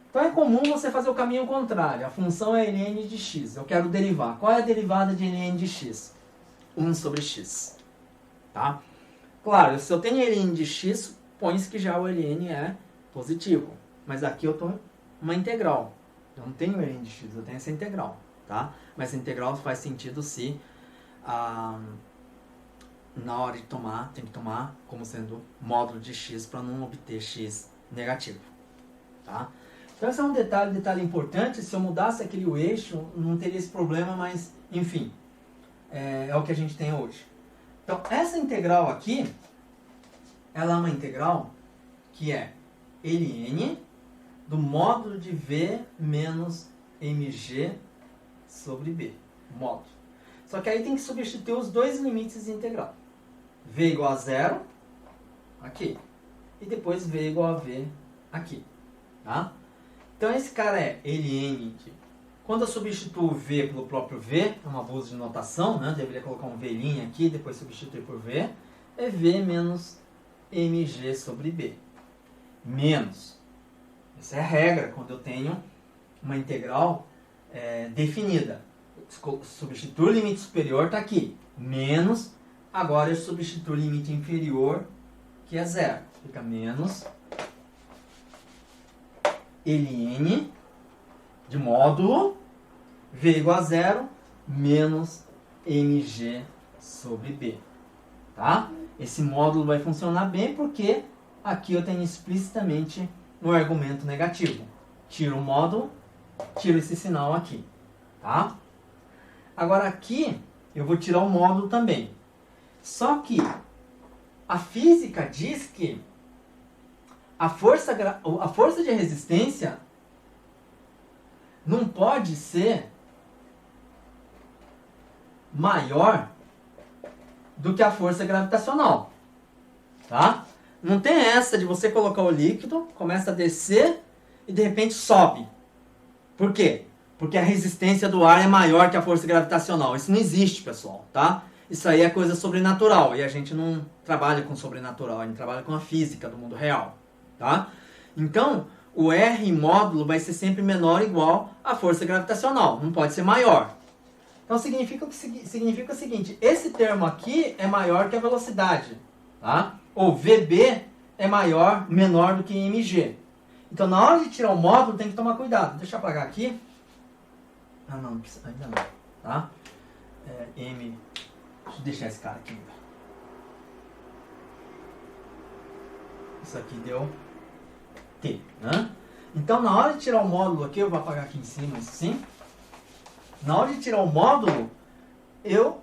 Então é comum você fazer o caminho contrário. A função é ln de x. Eu quero derivar. Qual é a derivada de ln de x? 1 sobre x. Tá? Claro, se eu tenho ln de x, põe-se que já o ln é positivo. Mas aqui eu estou uma integral. Eu não tenho ln de x, eu tenho essa integral. Tá? Mas essa integral faz sentido se na hora de tomar, tem que tomar como sendo módulo de x para não obter x negativo. Tá? Então esse é um detalhe importante. Se eu mudasse aquele eixo, não teria esse problema, mas enfim, é o que a gente tem hoje. Então essa integral aqui, ela é uma integral que é ln do módulo de v menos mg sobre b, módulo. Só que aí tem que substituir os dois limites de integral. V igual a zero, aqui. E depois V igual a V, aqui. Tá? Então esse cara é ln de... Quando eu substituo V pelo próprio V, é um abuso de notação, né? Deveria colocar um V' aqui, depois substituir por V. É V menos mg sobre B. Menos. Essa é a regra quando eu tenho uma integral definida. Substituo o limite superior, está aqui. Menos, agora eu substituo o limite inferior, que é zero. Fica menos ln de módulo v igual a zero menos mg sobre b. Tá? Esse módulo vai funcionar bem porque aqui eu tenho explicitamente no argumento negativo. Tiro o módulo, tiro esse sinal aqui. Tá? Agora aqui eu vou tirar o módulo também. Só que a física diz que a força de resistência não pode ser maior do que a força gravitacional. Tá? Não tem essa de você colocar o líquido, começa a descer e de repente sobe. Por quê? Porque a resistência do ar é maior que a força gravitacional. Isso não existe, pessoal, tá? Isso aí é coisa sobrenatural e a gente não trabalha com sobrenatural, a gente trabalha com a física do mundo real, tá? Então, o R módulo vai ser sempre menor ou igual à força gravitacional, não pode ser maior. Então significa o seguinte, esse termo aqui é maior que a velocidade, tá? Ou VB é menor do que mg. Então na hora de tirar o módulo tem que tomar cuidado. Deixa eu apagar aqui. Ah não, ainda não, tá? M, deixa eu deixar esse cara aqui ainda. Isso aqui deu T, né? Então na hora de tirar o módulo aqui, eu vou apagar aqui em cima, assim. Na hora de tirar o módulo, eu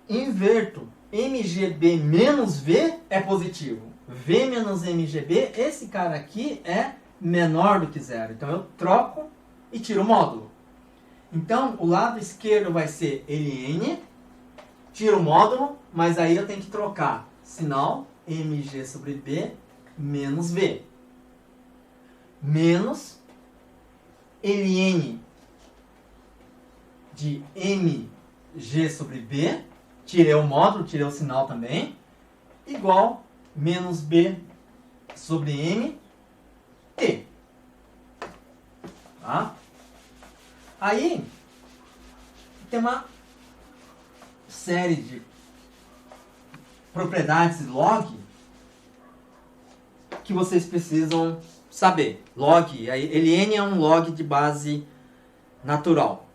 inverto. MGB menos V é positivo. V menos MGB, esse cara aqui é menor do que zero. Então eu troco e tiro o módulo. Então o lado esquerdo vai ser ln, tiro o módulo, mas aí eu tenho que trocar sinal mg sobre b menos v. Menos ln de mg sobre b, tirei o módulo, tirei o sinal também, igual menos b sobre m t. Tá? Aí tem uma série de propriedades log que vocês precisam saber. Log, aí, ln é um log de base natural.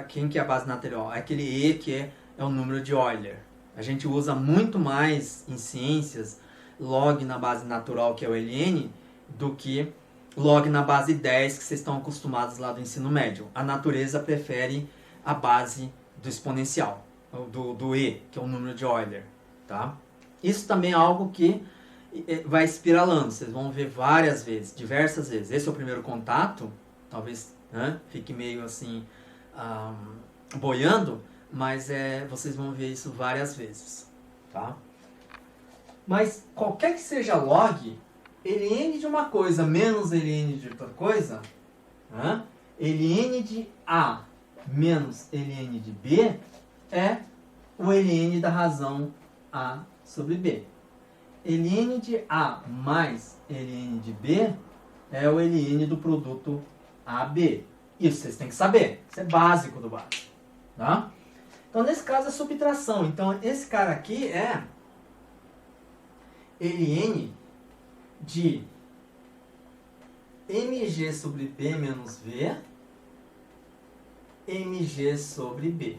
Quem que é a base natural? É aquele E que é o número de Euler. A gente usa muito mais em ciências log na base natural, que é o ln, do que log na base 10, que vocês estão acostumados lá do ensino médio. A natureza prefere a base do exponencial, do E, que é o número de Euler. Tá? Isso também é algo que vai espiralando. Vocês vão ver várias vezes, diversas vezes. Esse é o primeiro contato, talvez, né, fique meio assim, boiando, mas vocês vão ver isso várias vezes. Tá? Mas qualquer que seja log, ln de uma coisa menos ln de outra coisa, né, ln de A menos ln de B é o ln da razão A sobre B. Ln de A mais ln de B é o ln do produto AB. Isso vocês têm que saber. Isso é básico do básico. Tá? Então, nesse caso, é subtração. Então, esse cara aqui é ln de mg sobre b menos v, mg sobre b.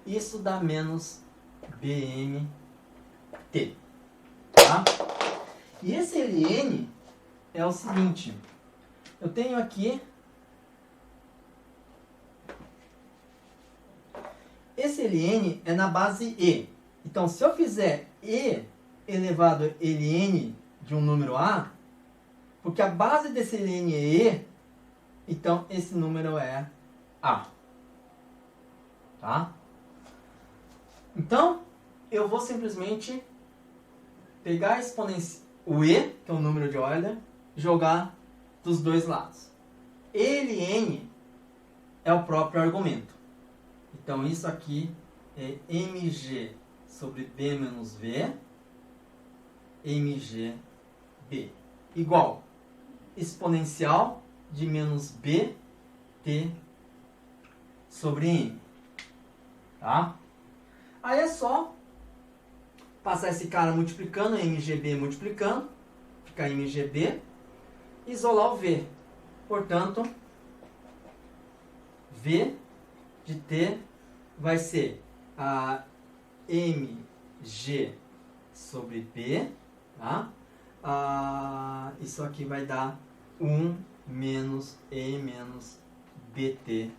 Isso dá menos bmt. Tá? E esse ln é o seguinte. Eu tenho aqui esse ln é na base e. Então, se eu fizer e elevado a ln de um número a, porque a base desse ln é e, então esse número é a. Tá? Então, eu vou simplesmente pegar o e, que é o número de Euler, jogar dos dois lados. Ln é o próprio argumento. Então, isso aqui é mg sobre b menos v, mg b, igual exponencial de menos b t sobre m. Tá? Aí é só passar esse cara multiplicando, mgb multiplicando, fica mgb, isolar o v. Portanto, v de t vai ser a mg sobre b, tá? Isso aqui vai dar 1 menos e menos bt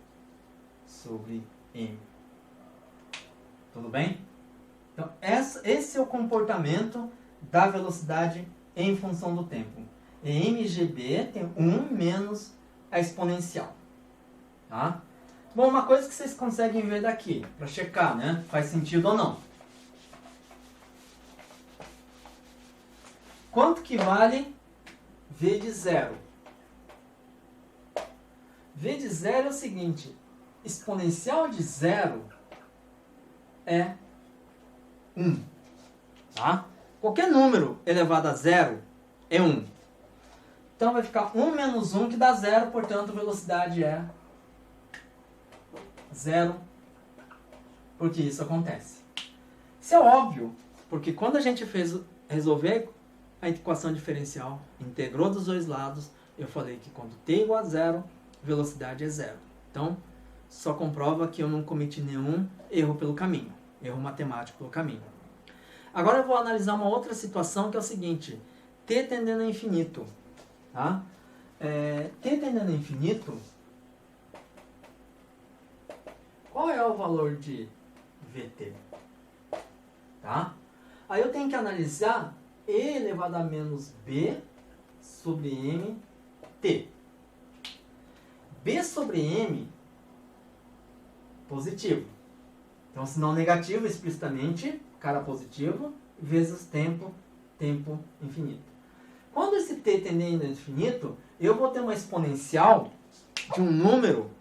sobre m. Tudo bem? Então, esse é o comportamento da velocidade em função do tempo. mgb tem 1 menos a exponencial. Tá? Bom, uma coisa que vocês conseguem ver daqui, para checar, né? Faz sentido ou não. Quanto que vale v de zero? V de zero é o seguinte, exponencial de zero é 1. Tá? Qualquer número elevado a zero é 1. Então vai ficar 1 menos 1 que dá 0, portanto a velocidade é 0, porque isso acontece. Isso é óbvio, porque quando a gente resolver a equação diferencial, integrou dos dois lados, eu falei que quando t igual a 0, velocidade é 0. Então, só comprova que eu não cometi nenhum erro pelo caminho, erro matemático pelo caminho. Agora eu vou analisar uma outra situação que é o seguinte, t tendendo a infinito. Tá? T tendendo a infinito, qual é o valor de Vt? Tá? Aí eu tenho que analisar e elevado a menos b sobre mt. B sobre m, positivo. Então, sinal negativo explicitamente, cara positivo, vezes tempo infinito. Quando esse t tendendo a infinito, eu vou ter uma exponencial de um número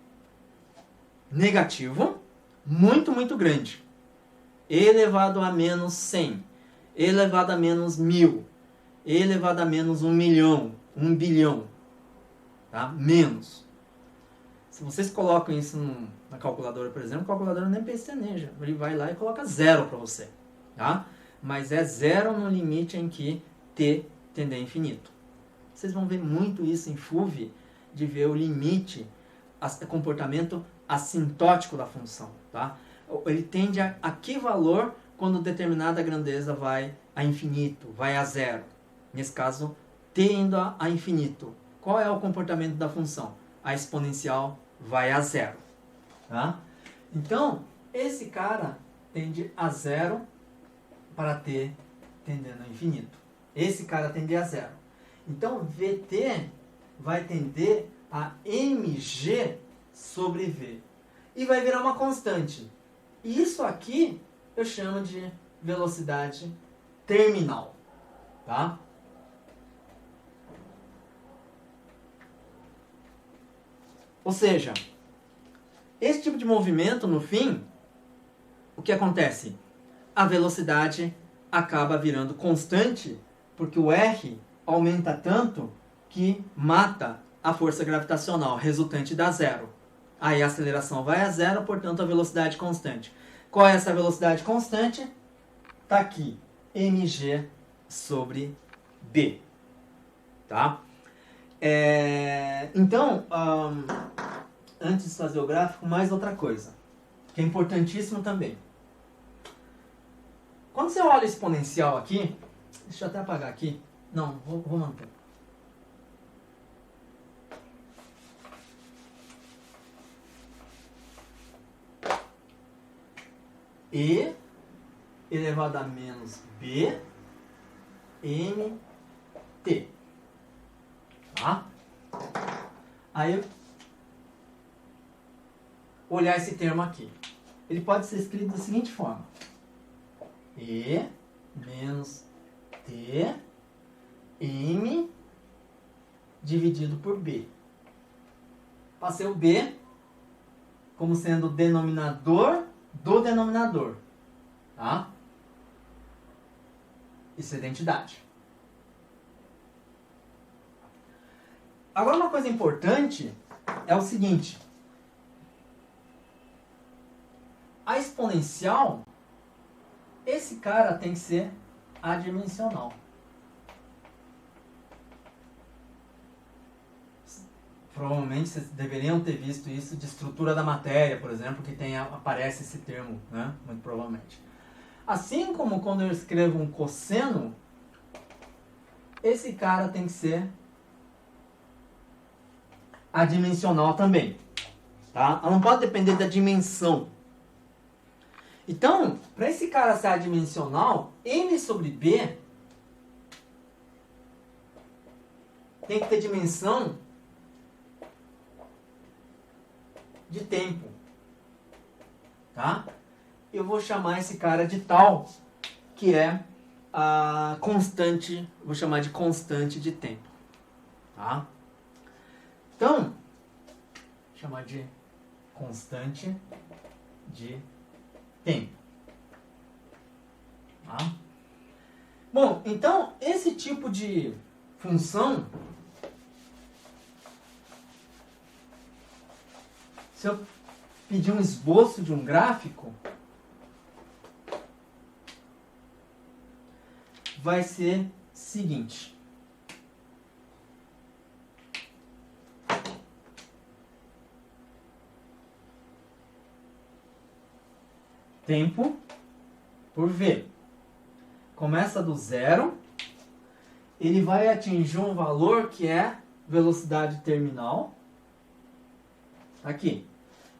negativo muito, muito grande. E elevado a menos 100, e elevado a menos 1000, e elevado a menos 1 milhão, 1 bilhão. Tá? Menos. Se vocês colocam isso na calculadora, por exemplo, a calculadora nem pestaneja. Ele vai lá e coloca 0 para você. Tá? Mas é 0 no limite em que t tende a infinito. Vocês vão ver muito isso em FUV, de ver o limite, o comportamento assintótico da função. Tá? Ele tende a que valor quando determinada grandeza vai a infinito, vai a 0. Nesse caso, t indo a infinito. Qual é o comportamento da função? A exponencial vai a 0. Tá? Então, esse cara tende a 0 para t tendendo a infinito. Esse cara tende a 0. Então, Vt vai tender a mg sobre v. E vai virar uma constante. E isso aqui eu chamo de velocidade terminal. Tá? Ou seja, esse tipo de movimento, no fim, o que acontece? A velocidade acaba virando constante, porque o R aumenta tanto que mata a força gravitacional, resultante da 0. Aí a aceleração vai a 0, portanto a velocidade constante. Qual é essa velocidade constante? Está aqui, mg sobre b. Tá? Então, antes de fazer o gráfico, mais outra coisa, que é importantíssimo também. Quando você olha o exponencial aqui, deixa eu até apagar aqui. Não, vou manter. E elevado a menos b, mt. Tá? Aí, olhar esse termo aqui. Ele pode ser escrito da seguinte forma. E menos t, m, dividido por b. Passei o b como sendo o denominador do denominador. Tá? Isso é identidade. Agora, uma coisa importante é o seguinte. A exponencial, esse cara tem que ser adimensional. Provavelmente vocês deveriam ter visto isso de estrutura da matéria, por exemplo, que aparece esse termo, né? Muito provavelmente. Assim como quando eu escrevo um cosseno, esse cara tem que ser adimensional também. Tá? Ela não pode depender da dimensão. Então, para esse cara ser adimensional, m sobre b tem que ter dimensão de tempo. Tá? Eu vou chamar esse cara de tal, que é a constante, vou chamar de constante de tempo. Tá? Então, vou chamar de constante de tempo. Tá? Bom, então esse tipo de função se eu pedir um esboço de um gráfico, vai ser o seguinte. Tempo por V. Começa do zero, ele vai atingir um valor que é velocidade terminal, aqui.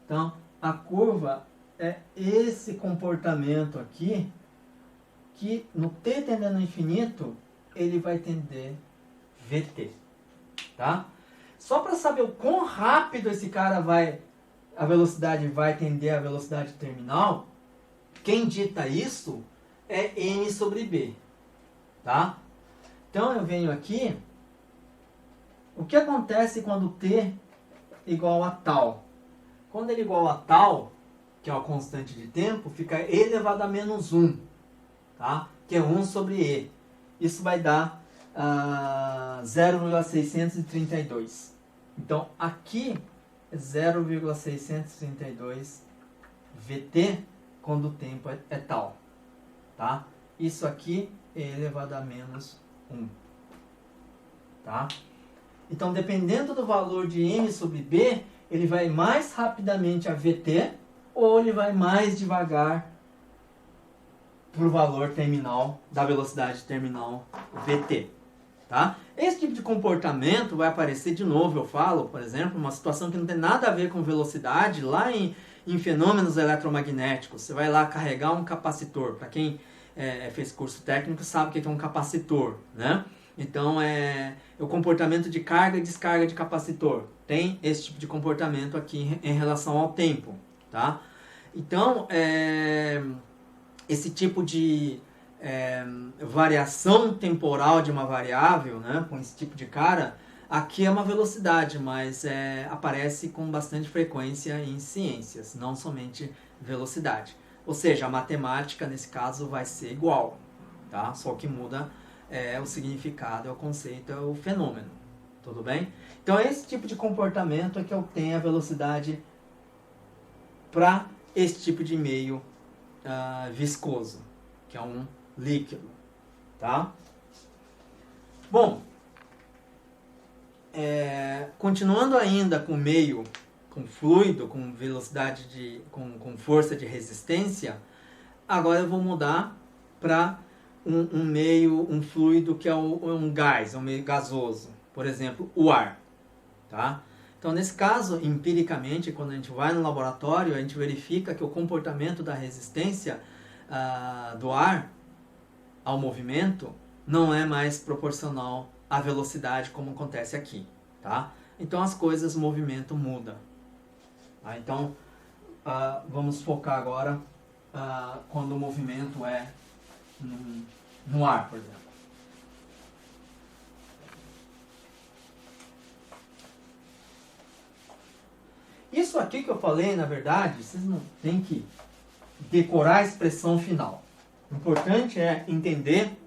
Então, a curva é esse comportamento aqui, que no t tendendo ao infinito, ele vai tender VT, tá? Só para saber o quão rápido esse cara vai, a velocidade vai tender à velocidade terminal, quem dita isso é m sobre b, tá? Então eu venho aqui, o que acontece quando t igual a tal? Quando ele é igual a tal, que é a constante de tempo, fica e elevado a menos 1, tá? Que é 1 sobre e. Isso vai dar 0,632. Então aqui é 0,632 VT quando o tempo é tal, tá? Isso aqui é elevado a menos 1, tá? Então, dependendo do valor de m sobre b, ele vai mais rapidamente a VT ou ele vai mais devagar para o valor terminal da velocidade terminal VT, tá? Esse tipo de comportamento vai aparecer de novo, eu falo, por exemplo, uma situação que não tem nada a ver com velocidade, lá em fenômenos eletromagnéticos. Você vai lá carregar um capacitor. Para quem fez curso técnico sabe o que é um capacitor, né? Então, é o comportamento de carga e descarga de capacitor. Tem esse tipo de comportamento aqui em relação ao tempo, tá? Então, esse tipo de variação temporal de uma variável, né, com esse tipo de cara, aqui é uma velocidade, mas aparece com bastante frequência em ciências, não somente velocidade. Ou seja, a matemática, nesse caso, vai ser igual, tá? Só que muda o significado, o conceito, o fenômeno. Tudo bem? Então, esse tipo de comportamento é que eu tenho a velocidade para esse tipo de meio viscoso, que é um líquido, tá? Bom, continuando ainda com meio, com fluido, com velocidade com força de resistência, agora eu vou mudar para um fluido que é um gás, um meio gasoso, por exemplo, o ar, tá? Então, nesse caso, empiricamente, quando a gente vai no laboratório, a gente verifica que o comportamento da resistência do ar ao movimento não é mais proporcional à velocidade como acontece aqui, tá? Então, as coisas, o movimento muda. Tá? Então, vamos focar agora quando o movimento é no ar, por exemplo. Isso aqui que eu falei, na verdade, vocês não têm que decorar a expressão final. O importante é entender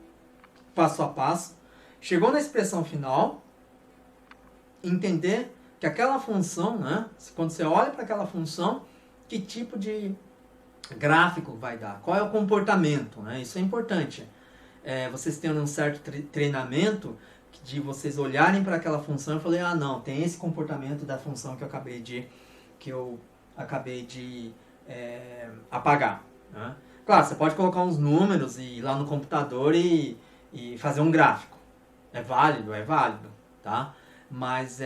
passo a passo. Chegou na expressão final, entender que aquela função, né, quando você olha para aquela função, que tipo de gráfico vai dar, qual é o comportamento, né? Isso é importante. Vocês têm um certo treinamento de vocês olharem para aquela função e falarem, não, tem esse comportamento da função que eu acabei de apagar, né? Claro, você pode colocar uns números e ir lá no computador e fazer um gráfico. É válido, tá? Mas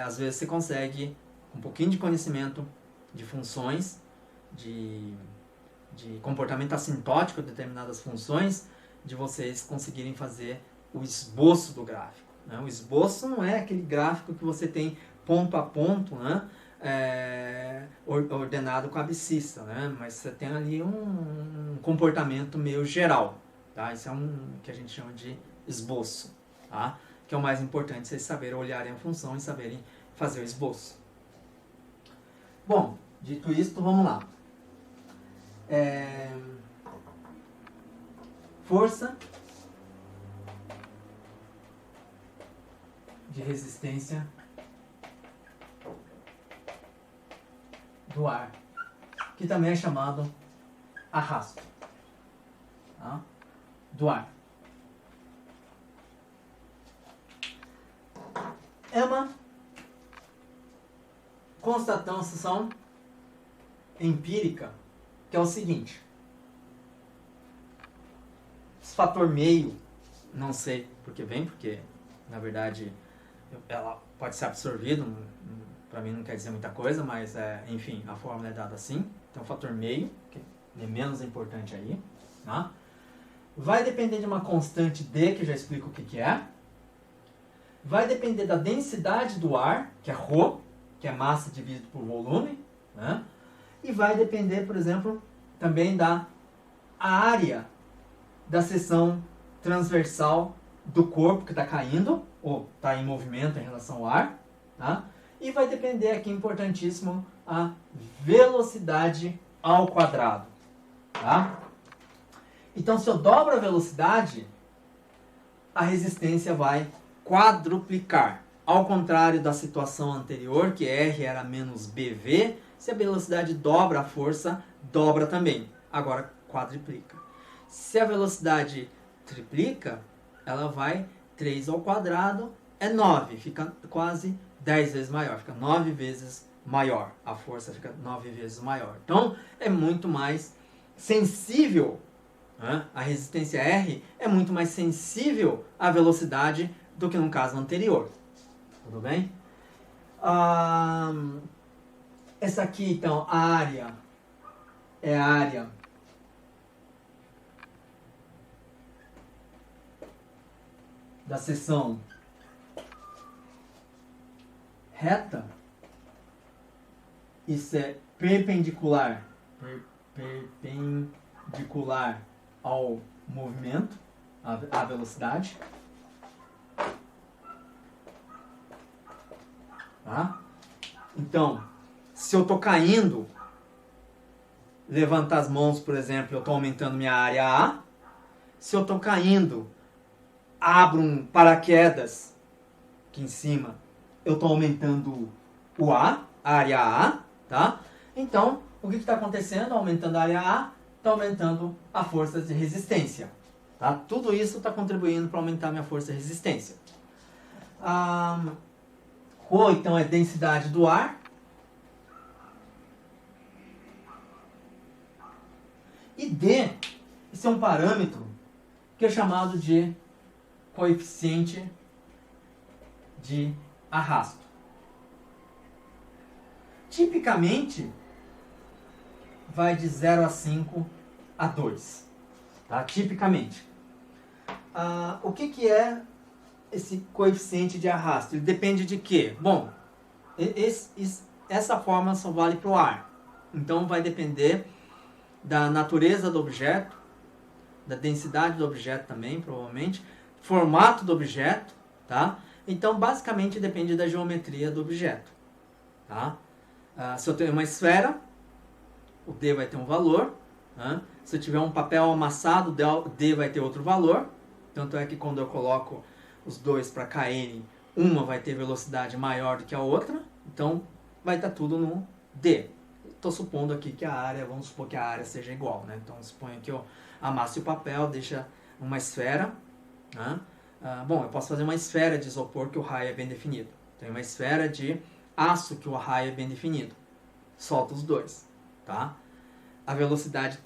às vezes você consegue, com um pouquinho de conhecimento de funções, de comportamento assintótico de determinadas funções, de vocês conseguirem fazer o esboço do gráfico, né? O esboço não é aquele gráfico que você tem ponto a ponto, né? Ordenado com a abscissa, né? Mas você tem ali um comportamento meio geral, tá? Isso é que a gente chama de esboço, tá? Que é o mais importante, vocês saberem olharem a função e saberem fazer o esboço. Bom, dito isto, vamos lá. Força de resistência do ar, que também é chamado arrasto, tá? Do ar. É uma constatação empírica, que é o seguinte: esse fator meio, não sei por que vem, porque na verdade ela pode ser absorvida, para mim não quer dizer muita coisa, mas enfim, a fórmula é dada assim. Então o fator meio, que é menos importante aí, tá? Vai depender de uma constante D, que eu já explico o que é. Vai depender da densidade do ar, que é ρ, que é massa dividido por volume, né? E vai depender, por exemplo, também da área da seção transversal do corpo que está caindo, ou está em movimento em relação ao ar, tá? E vai depender aqui, importantíssimo, a velocidade ao quadrado, tá? Então, se eu dobro a velocidade, a resistência vai quadruplicar. Ao contrário da situação anterior, que R era menos BV, se a velocidade dobra, a força dobra também. Agora, quadruplica. Se a velocidade triplica, ela vai 3 ao quadrado, é 9, fica quase 10 vezes maior, fica 9 vezes maior. A força fica 9 vezes maior. Então, é muito mais sensível, né? A resistência R é muito mais sensível à velocidade do que no caso anterior. Tudo bem? Essa aqui, então, a área é a área da seção reta. Isso é perpendicular ao movimento, à velocidade. Tá? Então, se eu estou caindo, levantar as mãos, por exemplo, eu estou aumentando minha área A. Se eu estou caindo, abro um paraquedas aqui em cima, eu estou aumentando a área A, tá? Então, o que está acontecendo? Aumentando a área A, está aumentando a força de resistência. Tá? Tudo isso está contribuindo para aumentar a minha força de resistência. Rho, então, é densidade do ar. E D, esse é um parâmetro que é chamado de coeficiente de arrasto. Tipicamente, vai de 0 a 5 a 2. Tá? Tipicamente. O que é esse coeficiente de arrasto? Ele depende de quê? Bom, essa fórmula só vale para o ar. Então, vai depender da natureza do objeto, da densidade do objeto também, provavelmente, formato do objeto, tá? Então, basicamente, depende da geometria do objeto, tá? Se eu tenho uma esfera, o D vai ter um valor, tá? Se eu tiver um papel amassado, o D vai ter outro valor, tanto é que quando eu coloco os dois para caírem, uma vai ter velocidade maior do que a outra, então vai estar tudo no D. Estou supondo aqui que a área, vamos supor que a área seja igual, né? Então, suponho que eu amasse o papel, deixa uma esfera, né? Bom, eu posso fazer uma esfera de isopor que o raio é bem definido. Tem uma esfera de aço que o raio é bem definido. Solta os dois, tá? A velocidade,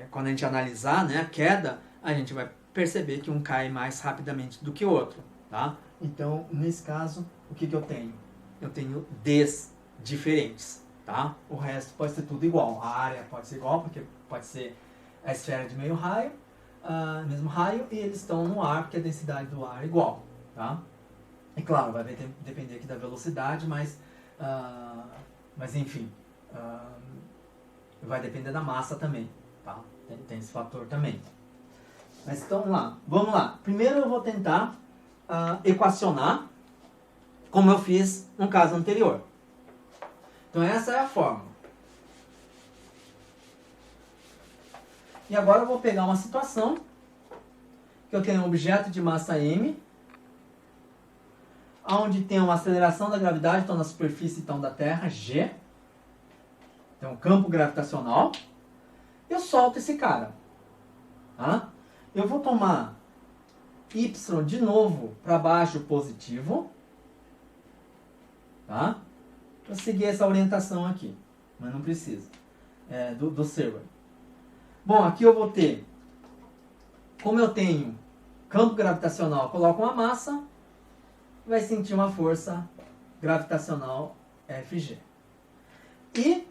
quando a gente analisar, né, a queda, a gente vai perceber que um cai mais rapidamente do que o outro, tá? Então, nesse caso, o que eu tenho? Eu tenho Ds diferentes, tá? O resto pode ser tudo igual. A área pode ser igual, porque pode ser a esfera de meio raio, mesmo raio, e eles estão no ar, porque a densidade do ar é igual, tá? E claro, vai depender aqui da velocidade, mas enfim, vai depender da massa também, tá? Tem esse fator também. Mas então, vamos lá. Primeiro eu vou tentar equacionar, como eu fiz no caso anterior. Então essa é a fórmula. E agora eu vou pegar uma situação que eu tenho um objeto de massa m, onde tem uma aceleração da gravidade, então na superfície então, da Terra, G. Então, campo gravitacional. Eu solto esse cara. Tá? Eu vou tomar Y de novo para baixo positivo. Tá? Vou seguir essa orientação aqui. Mas não precisa. Do server. Bom, aqui eu vou ter, como eu tenho campo gravitacional, eu coloco uma massa, vai sentir uma força gravitacional Fg. E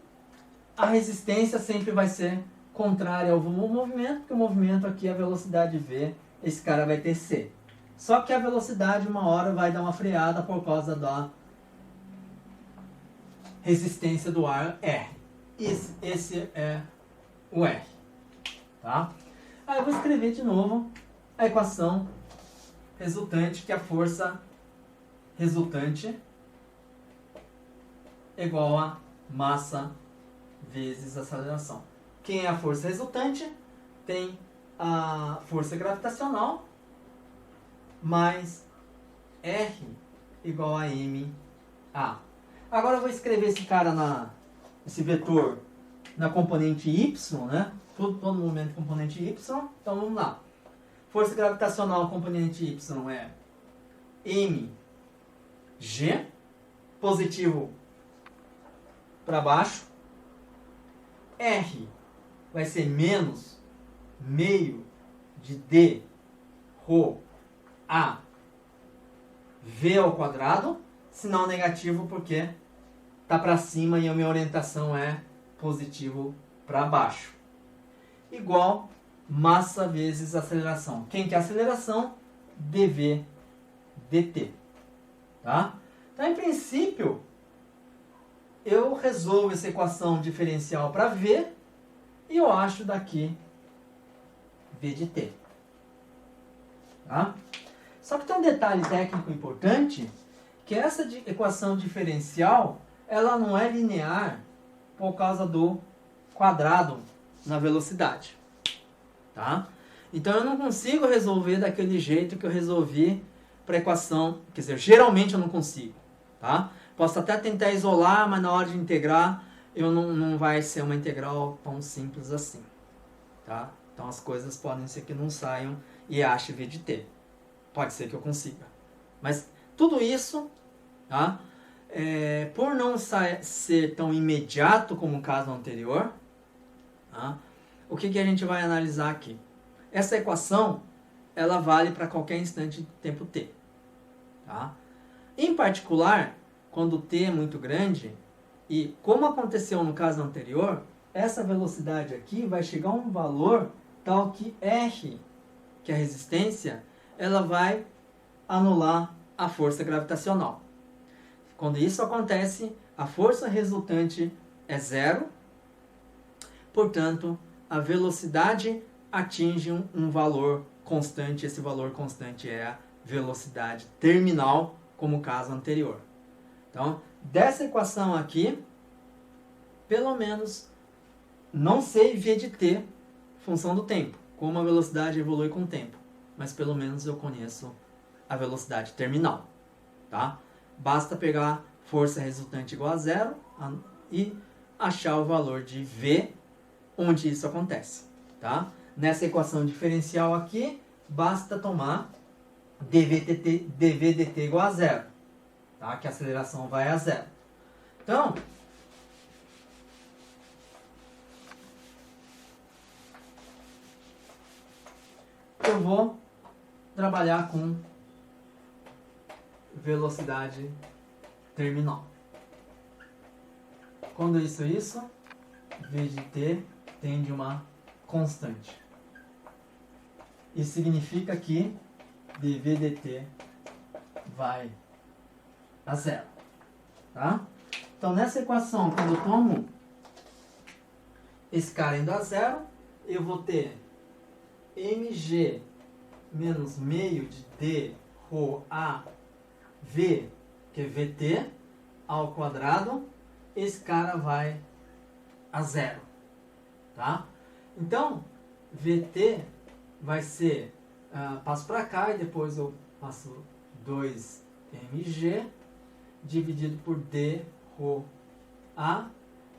a resistência sempre vai ser contrária ao movimento, porque o movimento aqui, a velocidade V, esse cara vai ter C. Só que a velocidade, uma hora, vai dar uma freada por causa da resistência do ar R. Esse é o R. Tá? Aí eu vou escrever de novo a equação resultante, que é a força resultante igual a massa vezes aceleração. Quem é a força resultante? Tem a força gravitacional mais R igual a MA. Agora eu vou escrever esse cara esse vetor na componente Y, né? Todo movimento componente Y. Então vamos lá. Força gravitacional componente Y é mg, positivo para baixo. R vai ser menos meio de D ρ a V ao quadrado, sinal negativo porque está para cima e a minha orientação é positivo para baixo. Igual massa vezes aceleração. Quem que é a aceleração? dv dt. Tá? Então, em princípio, eu resolvo essa equação diferencial para V e eu acho daqui V de t. Tá? Só que tem um detalhe técnico importante, que essa equação diferencial, ela não é linear por causa do quadrado na velocidade. Tá? Então eu não consigo resolver daquele jeito que eu resolvi para a equação, quer dizer, geralmente eu não consigo. Tá? Posso até tentar isolar, mas na hora de integrar, não vai ser uma integral tão simples assim. Tá? Então as coisas podem ser que não saiam e ache V de t. Pode ser que eu consiga. Mas tudo isso, tá? Por não ser tão imediato como o caso anterior, tá? O que a gente vai analisar aqui? Essa equação, ela vale para qualquer instante de tempo t. Tá? Em particular, quando t é muito grande, e como aconteceu no caso anterior, essa velocidade aqui vai chegar a um valor tal que R, que é a resistência, ela vai anular a força gravitacional. Quando isso acontece, a força resultante é zero, portanto, a velocidade atinge um valor constante, esse valor constante é a velocidade terminal, como o caso anterior. Então, dessa equação aqui, pelo menos, não sei V de t, função do tempo, como a velocidade evolui com o tempo, mas pelo menos eu conheço a velocidade terminal. Tá? Basta pegar força resultante igual a zero e achar o valor de V onde isso acontece. Tá? Nessa equação diferencial aqui, basta tomar dv dt igual a zero, tá? Que a aceleração vai a zero. Então, eu vou trabalhar com velocidade terminal. Quando isso, V de t tem de uma constante. Isso significa que dv dt vai a zero. Tá? Então, nessa equação, quando eu tomo esse cara indo a zero, eu vou ter mg menos meio de d ρ a v, que é vt, ao quadrado. Esse cara vai a zero. Tá? Então, vt vai ser, passo para cá e depois eu passo 2 mg dividido por d rho a,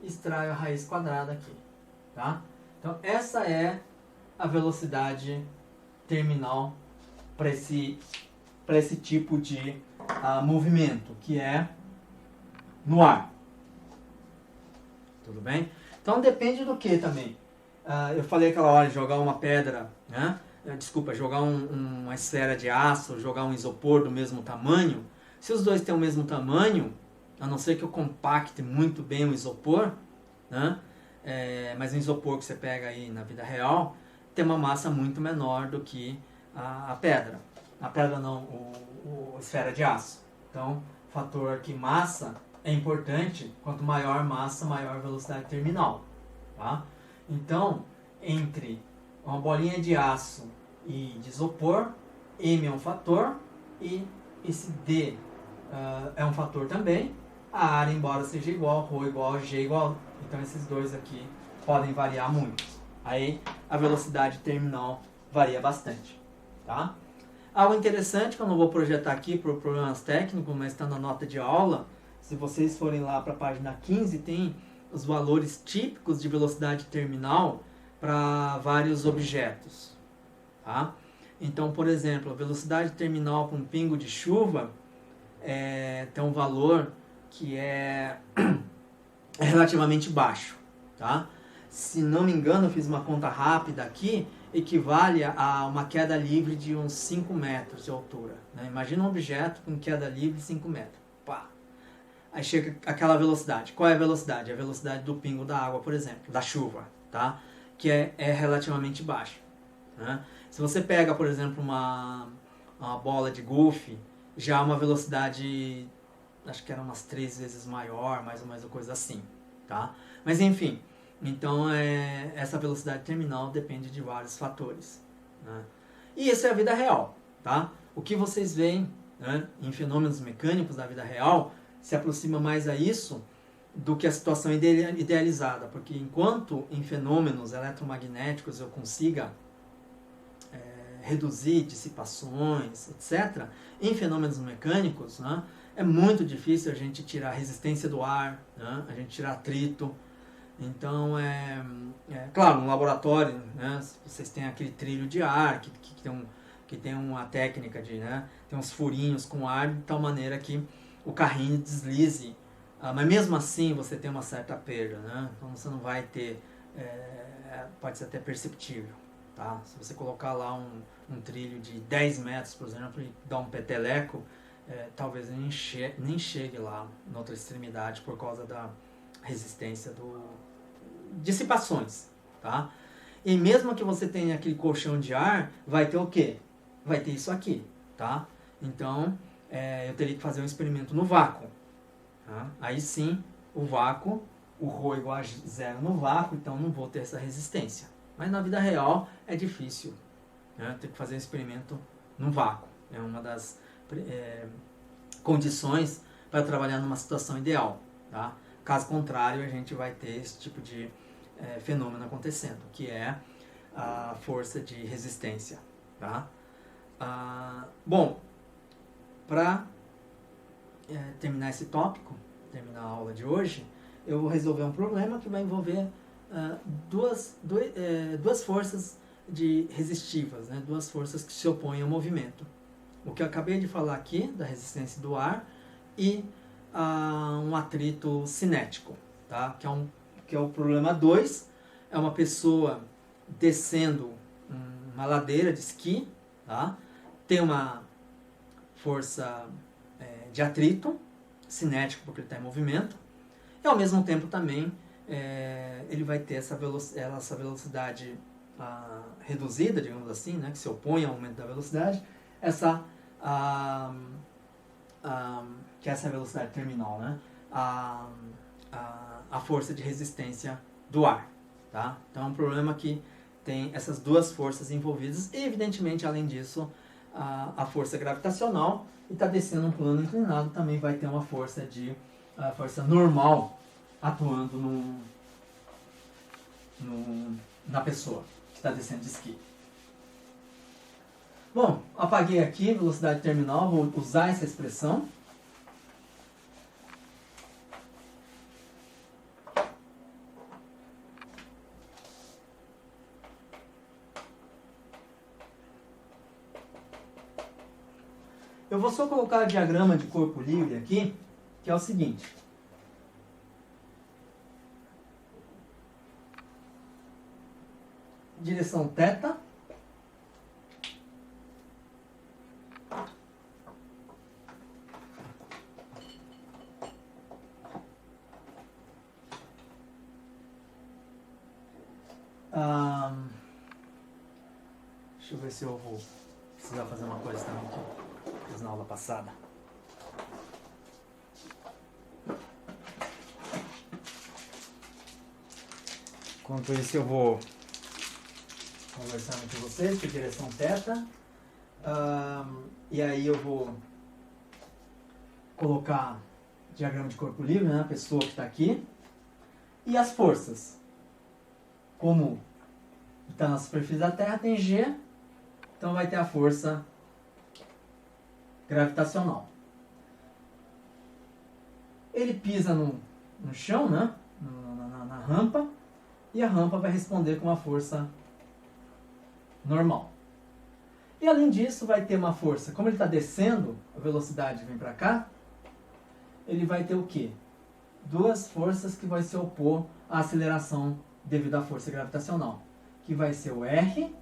extraio a raiz quadrada aqui, tá? Então essa é a velocidade terminal para esse tipo de movimento, que é no ar. Tudo bem? Então depende do que também. Eu falei aquela hora de jogar uma pedra, né? Desculpa, jogar uma esfera de aço, jogar um isopor do mesmo tamanho. Se os dois têm o mesmo tamanho, a não ser que eu compacte muito bem o isopor, né? Mas o isopor que você pega aí na vida real tem uma massa muito menor do que a pedra. A pedra não, a esfera de aço. Então, o fator aqui massa é importante. Quanto maior a massa, maior a velocidade terminal. Tá? Então, entre uma bolinha de aço e de isopor, M é um fator e esse D é um fator também. A área, embora seja igual, ρ igual a G igual. Então, esses dois aqui podem variar muito. Aí, a velocidade terminal varia bastante. Tá? Algo interessante que eu não vou projetar aqui por problemas técnicos, mas está na nota de aula. Se vocês forem lá para a página 15, tem os valores típicos de velocidade terminal para vários objetos. Tá? Então, por exemplo, a velocidade terminal para um pingo de chuva tem um valor que é relativamente baixo. Tá? Se não me engano, eu fiz uma conta rápida aqui, equivale a uma queda livre de uns 5 metros de altura. Né? Imagina um objeto com queda livre de 5 metros. Pá. Aí chega aquela velocidade. Qual é a velocidade? A velocidade do pingo da água, por exemplo, da chuva, tá? Que é relativamente baixa. Né? Se você pega, por exemplo, uma bola de golfe, já uma velocidade, acho que era umas 3 vezes maior, mais ou menos coisa assim. Tá? Mas enfim, então essa velocidade terminal depende de vários fatores. Né? E isso é a vida real. Tá? O que vocês veem, né, em fenômenos mecânicos da vida real se aproxima mais a isso do que a situação idealizada, porque enquanto em fenômenos eletromagnéticos eu consiga reduzir dissipações, etc., em fenômenos mecânicos, né, é muito difícil a gente tirar a resistência do ar, né, a gente tirar atrito. Então, claro, no laboratório, né, vocês têm aquele trilho de ar, que tem uma técnica de, né, tem uns furinhos com ar, de tal maneira que o carrinho deslize, mas mesmo assim você tem uma certa perda, né? Então você não vai ter, pode ser até perceptível, tá? Se você colocar lá um trilho de 10 metros, por exemplo, e dar um peteleco, talvez nem chegue lá na outra extremidade por causa da resistência dissipações, tá? E mesmo que você tenha aquele colchão de ar, vai ter o quê? Vai ter isso aqui, tá? Então, eu teria que fazer um experimento no vácuo. Tá? Aí sim, o vácuo, o ρ igual a 0 no vácuo, então não vou ter essa resistência. Mas na vida real é difícil, né? Ter que fazer um experimento no vácuo. É uma das condições para trabalhar numa situação ideal. Tá? Caso contrário, a gente vai ter esse tipo de fenômeno acontecendo, que é a força de resistência. Tá? Bom, para terminar esse tópico, terminar a aula de hoje, eu vou resolver um problema que vai envolver duas forças resistivas, né? Duas forças que se opõem ao movimento. O que eu acabei de falar aqui, da resistência do ar, e um atrito cinético, tá? Que é o problema 2, é uma pessoa descendo uma ladeira de esqui, tá? Tem uma força de atrito, cinético porque ele está em movimento, e ao mesmo tempo também ele vai ter essa velocidade reduzida, digamos assim, né, que se opõe ao aumento da velocidade, que é essa velocidade terminal, né, a força de resistência do ar. Tá? Então é um problema que tem essas duas forças envolvidas e, evidentemente, além disso, a força gravitacional, e está descendo um plano inclinado, também vai ter uma força força normal atuando na pessoa que está descendo de esqui. Bom, apaguei aqui, velocidade terminal, vou usar essa expressão. Eu vou só colocar o diagrama de corpo livre aqui, que é o seguinte. Direção θ. Deixa eu ver se eu vou precisar fazer uma coisa também que eu fiz na aula passada. Enquanto isso eu vou conversando com vocês, que é direção θ. E aí eu vou colocar diagrama de corpo livre, né? A pessoa que está aqui. E as forças. Como está na superfície da Terra, tem G. Então vai ter a força gravitacional. Ele pisa no chão, né? Na rampa. E a rampa vai responder com uma força normal. E além disso, vai ter uma força. Como ele está descendo, a velocidade vem para cá. Ele vai ter o quê? Duas forças que vai se opor à aceleração devido à força gravitacional. Que vai ser o R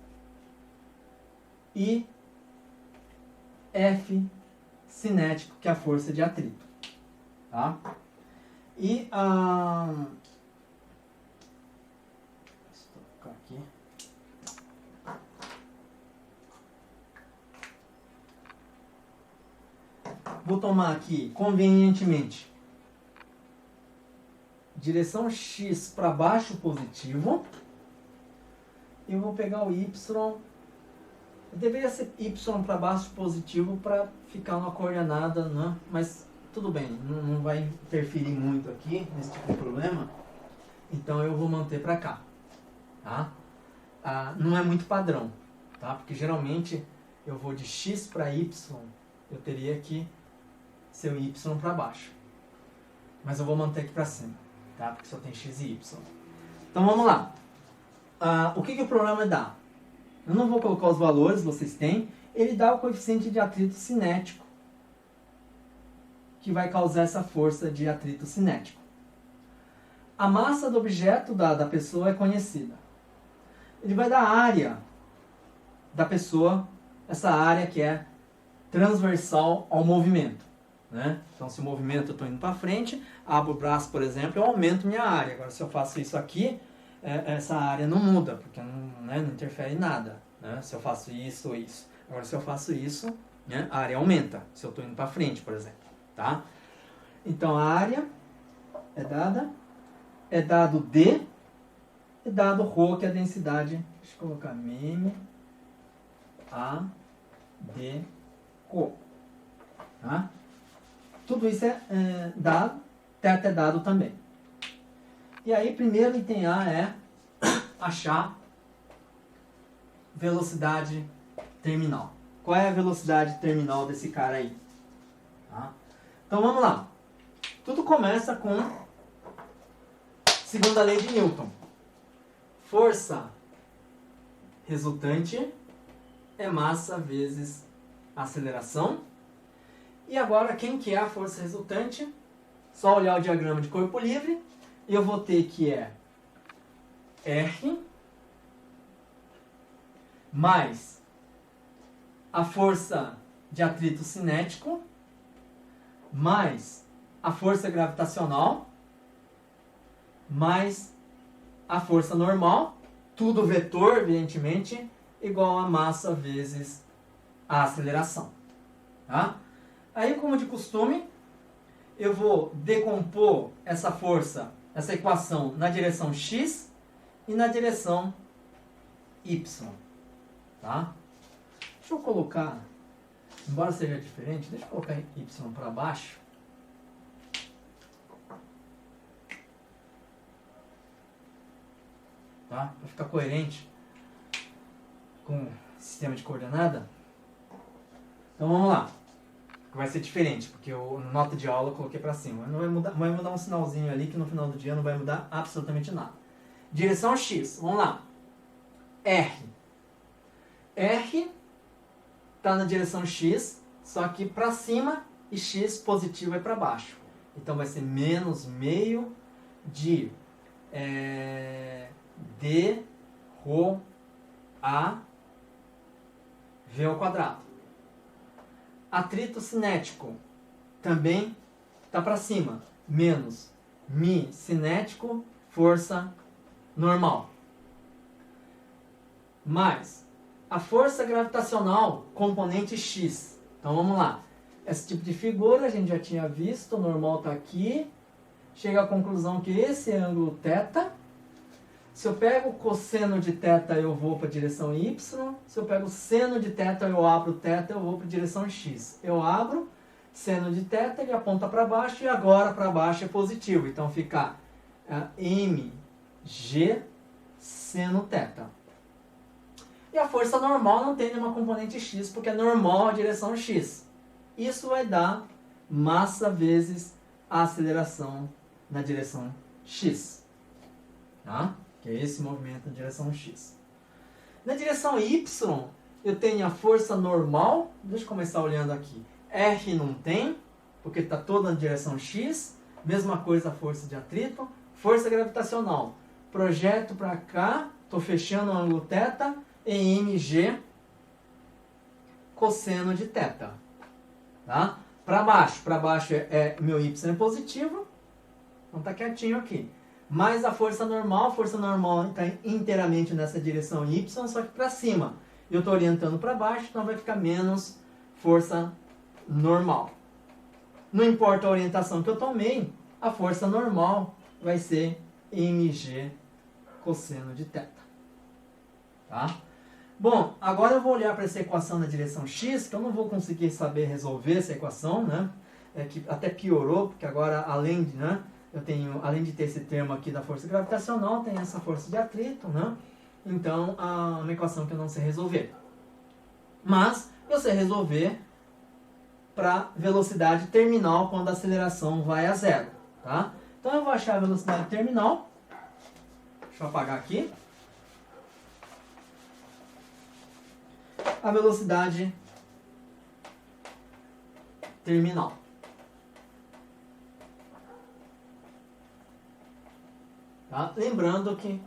e F cinético, que é a força de atrito. Tá? E aqui. Vou tomar aqui, convenientemente, direção X para baixo positivo. Eu vou pegar o Y. Deveria ser Y para baixo positivo para ficar uma coordenada, né? Mas tudo bem, não vai interferir muito aqui nesse tipo de problema. Então eu vou manter para cá. Tá? Não é muito padrão, tá? Porque geralmente eu vou de X para Y, eu teria que ser o Y para baixo. Mas eu vou manter aqui para cima, tá? Porque só tem X e Y. Então vamos lá. O que o problema dá? Eu não vou colocar os valores, vocês têm. Ele dá o coeficiente de atrito cinético, que vai causar essa força de atrito cinético. A massa do objeto da pessoa é conhecida. Ele vai dar a área da pessoa, essa área que é transversal ao movimento. Né? Então, se o movimento eu estou indo para frente, abro o braço, por exemplo, eu aumento minha área. Agora, se eu faço isso aqui, essa área não muda, porque não interfere em nada. Né? Se eu faço isso ou isso. Agora, se eu faço isso, né, a área aumenta, se eu estou indo para frente, por exemplo. Tá? Então, a área é dado D, é dado Rho, que é a densidade. Deixa eu colocar mM, A, D, Rho. Tá? Tudo isso é dado, θ é dado também. E aí, primeiro item A é achar velocidade terminal. Qual é a velocidade terminal desse cara aí? Tá? Então vamos lá. Tudo começa com segunda lei de Newton. Força resultante é massa vezes aceleração. E agora, quem que é a força resultante? Só olhar o diagrama de corpo livre. E eu vou ter que é R mais a força de atrito cinético mais a força gravitacional mais a força normal, tudo vetor, evidentemente, igual a massa vezes a aceleração. Tá? Aí, como de costume, eu vou decompor essa força, essa equação, na direção x e na direção y. Tá? Deixa eu colocar, embora seja diferente, deixa eu colocar y para baixo. Tá? Para ficar coerente com o sistema de coordenada. Então vamos lá. Vai ser diferente, porque eu, na nota de aula eu coloquei para cima. Não vai mudar um sinalzinho ali que no final do dia não vai mudar absolutamente nada. Direção X, vamos lá. R. R está na direção X, só que para cima e X positivo é para baixo. Então vai ser menos meio de D, Rho, A, V ao quadrado. Atrito cinético também está para cima. Menos Mi cinético, força normal. Mais a força gravitacional, componente X. Então vamos lá. Esse tipo de figura a gente já tinha visto, o normal está aqui. Chega à conclusão que esse é ângulo θ. Se eu pego o cosseno de θ, eu vou para a direção Y. Se eu pego o seno de θ, eu abro θ, eu vou para a direção X. Eu abro, seno de θ, ele aponta para baixo e agora para baixo é positivo. Então fica mg seno θ. E a força normal não tem nenhuma componente x, porque é normal a direção x. Isso vai dar massa vezes a aceleração na direção x. Tá? Que é esse movimento na direção x. Na direção y, eu tenho a força normal. Deixa eu começar olhando aqui. R não tem, porque está toda na direção x. Mesma coisa a força de atrito. Força gravitacional. Projeto para cá, estou fechando o ângulo θ. Em mg cosseno de θ. Tá? Para baixo meu y é positivo, então está quietinho aqui. Mais a força normal está inteiramente nessa direção y, só que para cima. Eu estou orientando para baixo, então vai ficar menos força normal. Não importa a orientação que eu tomei, a força normal vai ser mg cosseno de θ. Tá? Bom, agora eu vou olhar para essa equação na direção x, que eu não vou conseguir saber resolver essa equação, né? Que até piorou, porque agora além de ter esse termo aqui da força gravitacional, tem essa força de atrito, né? Então, é uma equação que eu não sei resolver. Mas eu sei resolver para velocidade terminal quando a aceleração vai a zero, tá? Então eu vou achar a velocidade terminal. Deixa eu apagar aqui. A velocidade terminal. Tá? Lembrando que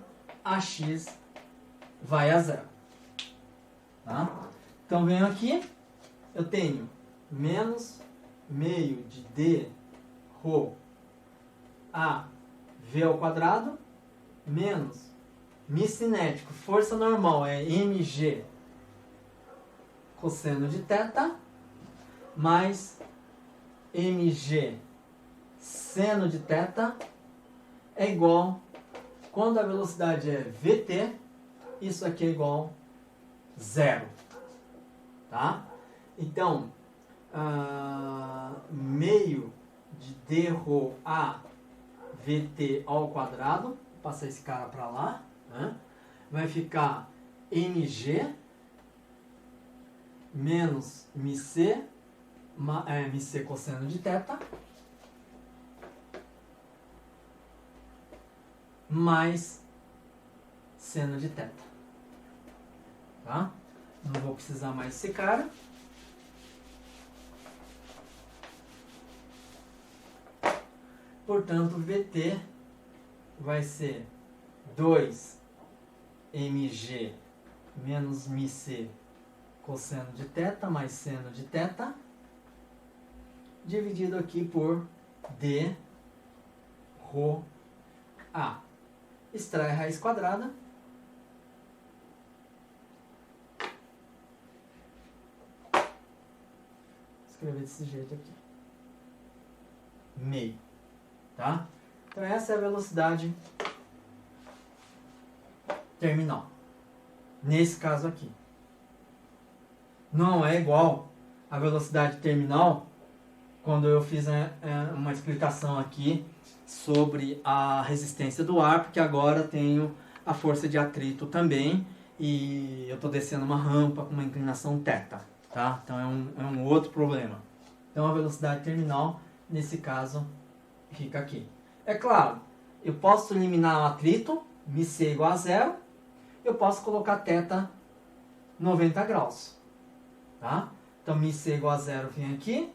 AX vai a zero. Tá? Então venho aqui, eu tenho menos meio de D Rho A V ao quadrado, menos Mi cinético, força normal é mg cosseno de θ, mais mg seno de θ é igual, quando a velocidade é vt, isso aqui é igual a zero. Tá? Então, meio de d rho a vt ao quadrado, vou passar esse cara para lá, né? Vai ficar mg menos mc cosseno de θ, mais seno de θ. Tá? Não vou precisar mais desse cara. Portanto, VT vai ser 2mg menos μc cosseno de θ mais seno de θ, dividido aqui por d rho a. Extrai a raiz quadrada. Vou escrever desse jeito aqui. Meio. Tá? Então essa é a velocidade terminal. Nesse caso aqui. Não é igual a velocidade terminal quando eu fiz uma explicação aqui sobre a resistência do ar, porque agora tenho a força de atrito também e eu estou descendo uma rampa com uma inclinação θ. tá? Então é um outro problema. Então a velocidade terminal, nesse caso, fica aqui. É claro, eu posso eliminar o atrito, μc igual a zero, eu posso colocar θ 90 graus, tá? Então μc igual a zero vem aqui,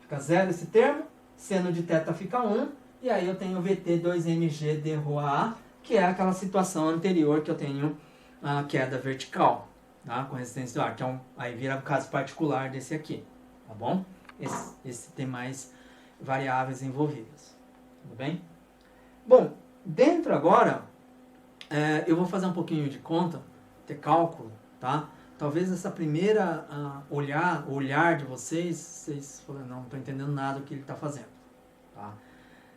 fica zero esse termo, seno de θ fica 1, e aí eu tenho VT 2mg d ρA, que é aquela situação anterior que eu tenho a queda vertical, tá? Com resistência do ar, que aí vira o caso particular desse aqui, tá bom? Esse tem mais variáveis envolvidas, tudo bem? Bom, dentro agora, eu vou fazer um pouquinho de conta, ter cálculo, tá? Talvez essa primeira olhar de vocês falam, não estou entendendo nada do que ele está fazendo, tá?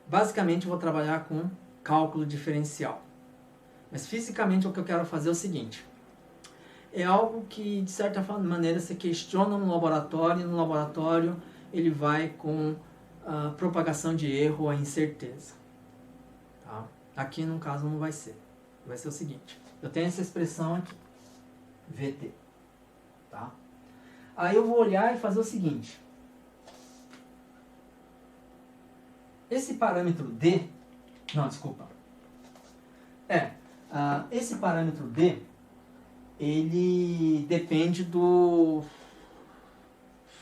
Basicamente, eu vou trabalhar com cálculo diferencial. Mas fisicamente, o que eu quero fazer é o seguinte. É algo que, de certa maneira, você questiona no laboratório, e no laboratório ele vai com a propagação de erro, a incerteza. Tá? Aqui, no caso, não vai ser. Vai ser o seguinte. Eu tenho essa expressão aqui. VT. Tá? Aí eu vou olhar e fazer o seguinte. Esse parâmetro D... Não, desculpa. Esse parâmetro D, ele depende do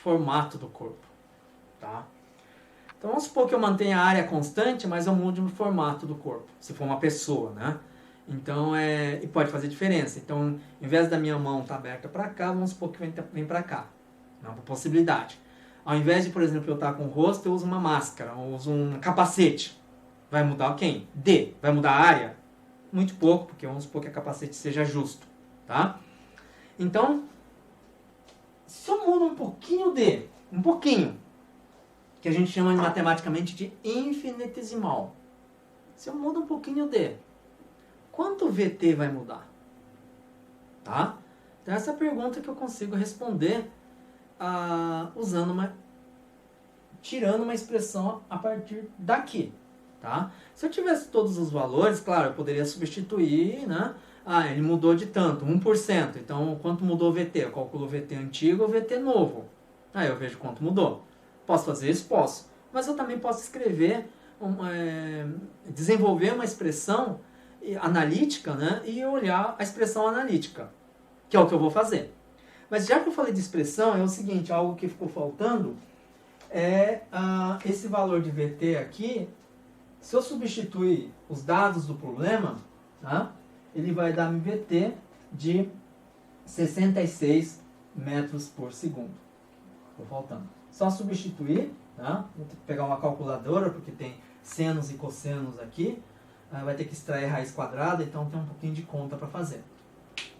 formato do corpo, tá? Então vamos supor que eu mantenha a área constante, mas eu mude o formato do corpo, se for uma pessoa, né? Então, e pode fazer diferença. Então, em vez da minha mão estar aberta para cá, vamos supor que vem para cá. É uma possibilidade. Ao invés de, por exemplo, eu estar com o rosto, eu uso uma máscara, eu uso um capacete. Vai mudar quem? D. Vai mudar a área? Muito pouco, porque vamos supor que a capacete seja justo, tá? Então, se eu mudo um pouquinho D, um pouquinho, que a gente chama matematicamente de infinitesimal. Se eu mudo um pouquinho D, quanto VT vai mudar? Tá? Então essa é a pergunta que eu consigo responder tirando uma expressão a partir daqui. Tá? Se eu tivesse todos os valores, claro, eu poderia substituir, né? Ele mudou de tanto, 1%. Então, quanto mudou o VT? Eu calculo o VT antigo ou o VT novo. Aí eu vejo quanto mudou. Posso fazer isso? Posso. Mas eu também posso escrever, desenvolver uma expressão analítica, né? E olhar a expressão analítica, que é o que eu vou fazer. Mas já que eu falei de expressão, é o seguinte, algo que ficou faltando é esse valor de VT aqui. Se eu substituir os dados do problema, tá? Ele vai dar VT de 66 metros por segundo. Ficou faltando. Só substituir, tá? Vou ter que pegar uma calculadora, porque tem senos e cossenos aqui. Vai ter que extrair raiz quadrada, então tem um pouquinho de conta para fazer.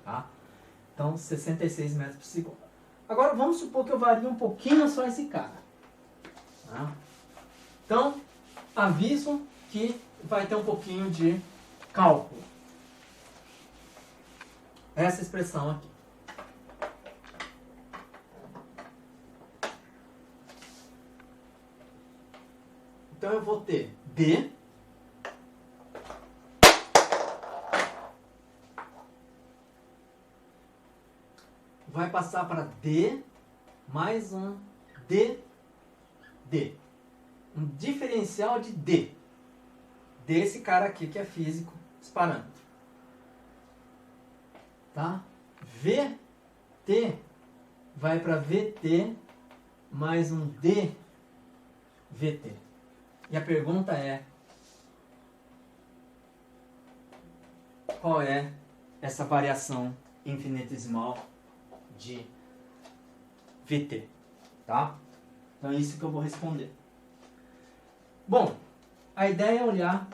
Tá? Então, 66 metros por segundo. Agora, vamos supor que eu varie um pouquinho só esse cara. Tá? Então, aviso que vai ter um pouquinho de cálculo. Essa expressão aqui. Então eu vou ter D vai passar para D mais um D. Um diferencial de D. Desse cara aqui que é físico, esse parâmetro. Tá? VT vai para VT mais um DVT. E a pergunta é: qual é essa variação infinitesimal de VT? Tá? Então é isso que eu vou responder. Bom, a ideia é olhar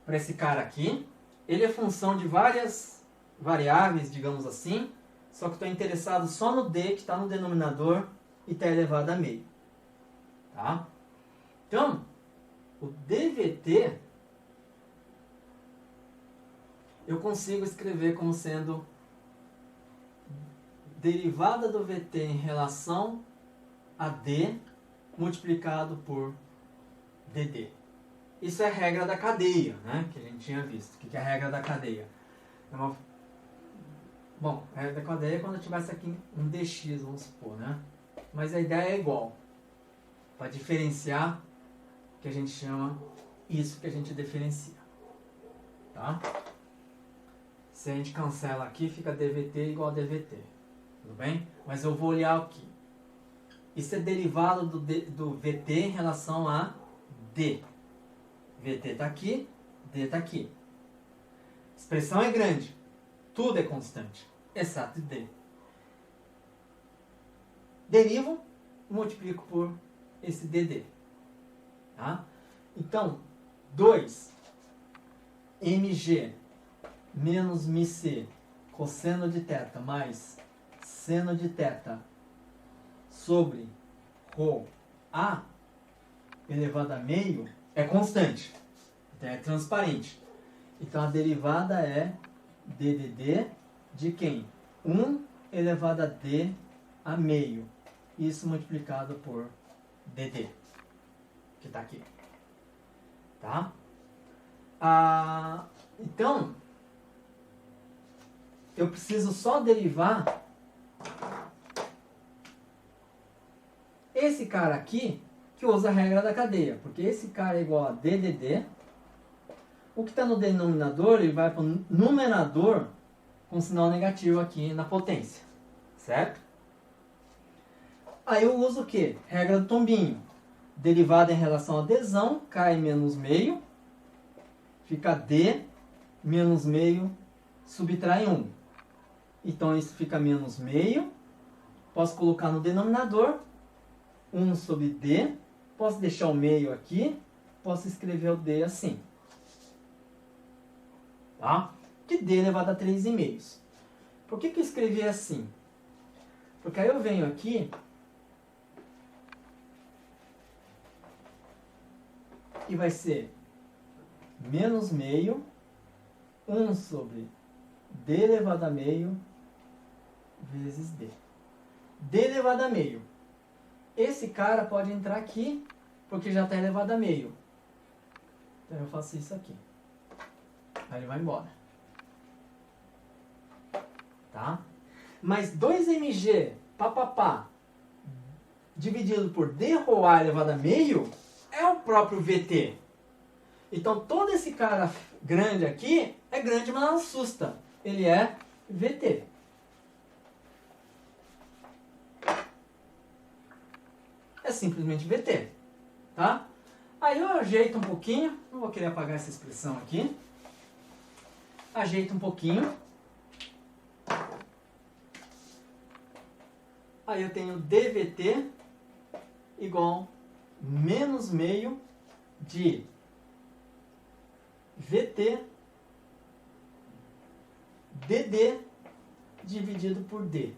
para esse cara aqui. Ele é função de várias variáveis, digamos assim, só que estou interessado só no D, que está no denominador e está elevado a meio. Tá? Então, o DVT eu consigo escrever como sendo derivada do VT em relação a D multiplicado por DD. Isso é a regra da cadeia, né? Que a gente tinha visto. O que é a regra da cadeia? Bom, a regra da cadeia é quando eu tivesse aqui um dx, vamos supor, né? Mas a ideia é igual. Para diferenciar, que a gente chama isso que a gente diferencia. Tá? Se a gente cancela aqui, fica dvt igual a dvt. Tudo bem? Mas eu vou olhar aqui. Isso é derivado do vt em relação a d. Vt está aqui, d está aqui. A expressão é grande. Tudo é constante, exceto d. Derivo e multiplico por esse dd. Tá? Então, 2 mg menos μc cosseno de θ mais seno de θ sobre ρ a elevado a meio é constante. Então é transparente. Então a derivada é ddd de quem? 1 elevado a d a meio. Isso multiplicado por dd, que está aqui. Tá? Então, eu preciso só derivar esse cara aqui, que usa a regra da cadeia. Porque esse cara é igual a ddd. O que está no denominador, ele vai para o numerador com sinal negativo aqui na potência. Certo? Aí eu uso o quê? Regra do tombinho. Derivada em relação à adesão, cai menos meio. Fica d menos meio, subtrai 1. Então isso fica menos meio. Posso colocar no denominador 1 sobre d. Posso deixar o meio aqui. Posso escrever o d assim. Tá? De d elevado a 3,5. Por que eu escrevi assim? Porque aí eu venho aqui e vai ser menos meio, 1 sobre d elevado a meio vezes d. d elevado a meio. Esse cara pode entrar aqui, porque já está elevado a meio. Então eu faço isso aqui. Aí ele vai embora. Tá? Mas 2mg, papapá, dividido por d rho a elevado a meio, é o próprio VT. Então todo esse cara grande aqui é grande, mas não assusta. Ele é VT. É simplesmente VT. Tá? Aí eu ajeito um pouquinho. Não vou querer apagar essa expressão aqui. Ajeito um pouquinho. Aí eu tenho dVT igual menos meio de VT dd dividido por d.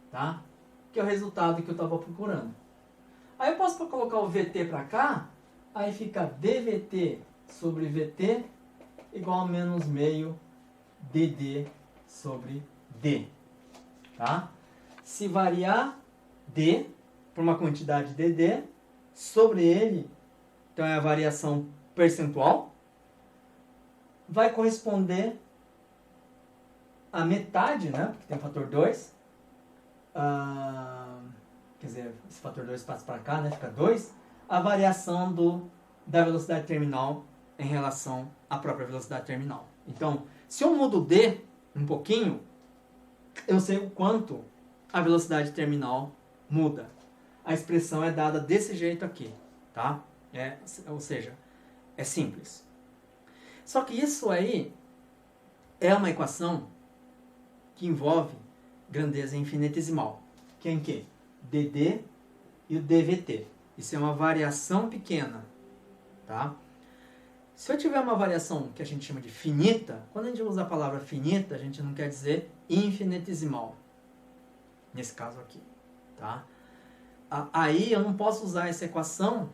Tá? Que é o resultado que eu estava procurando. Aí eu posso colocar o VT para cá, aí fica dVT sobre VT igual a menos meio dd sobre d. Tá? Se variar d por uma quantidade dd, sobre ele, então é a variação percentual, vai corresponder a metade, né? Porque tem o fator 2. Quer dizer, esse fator 2 passa para cá, né? Fica 2. A variação da velocidade terminal em relação à própria velocidade terminal. Então, se eu mudo d um pouquinho, eu sei o quanto a velocidade terminal muda. A expressão é dada desse jeito aqui, tá? Ou seja, é simples. Só que isso aí é uma equação que envolve grandeza infinitesimal. Que é em quê? dd e o dvt. Isso é uma variação pequena, tá? Se eu tiver uma variação que a gente chama de finita, quando a gente usa a palavra finita, a gente não quer dizer infinitesimal. Nesse caso aqui, tá? Aí eu não posso usar essa equação,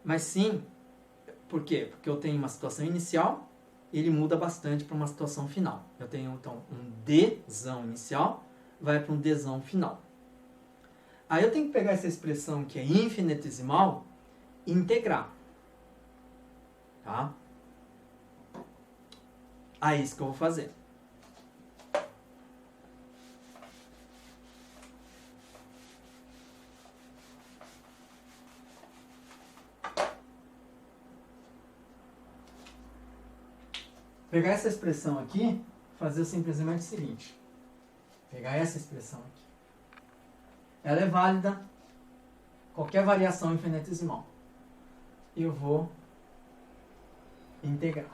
mas sim, por quê? Porque eu tenho uma situação inicial e ele muda bastante para uma situação final. Eu tenho então um dzão inicial, vai para um dzão final. Aí eu tenho que pegar essa expressão que é infinitesimal e integrar. Tá? Aí é isso que eu vou fazer. pegar essa expressão aqui, fazer simplesmente o seguinte. Pegar essa expressão aqui. Ela é válida qualquer variação infinitesimal. Eu vou integrar.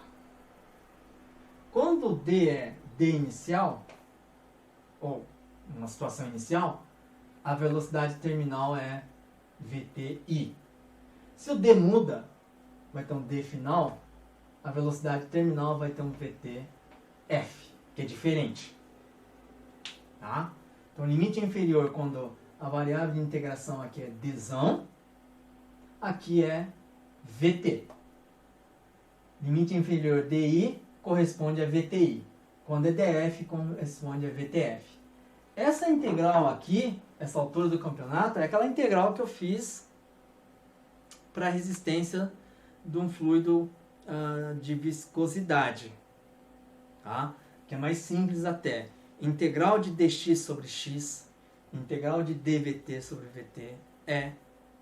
Quando D é D inicial, ou uma situação inicial, a velocidade terminal é VTI. Se o D muda, vai ter um D final, a velocidade terminal vai ter um VTF, que é diferente. Tá? Então, o limite inferior, quando a variável de integração aqui é Dzão, aqui é VT. Limite inferior DI corresponde a VTI. Quando é DF, corresponde a VTF. Essa integral aqui, essa altura do campeonato, é aquela integral que eu fiz para a resistência de um fluido de viscosidade. Tá? Que é mais simples até. Integral de dx sobre x, integral de dvt sobre vt é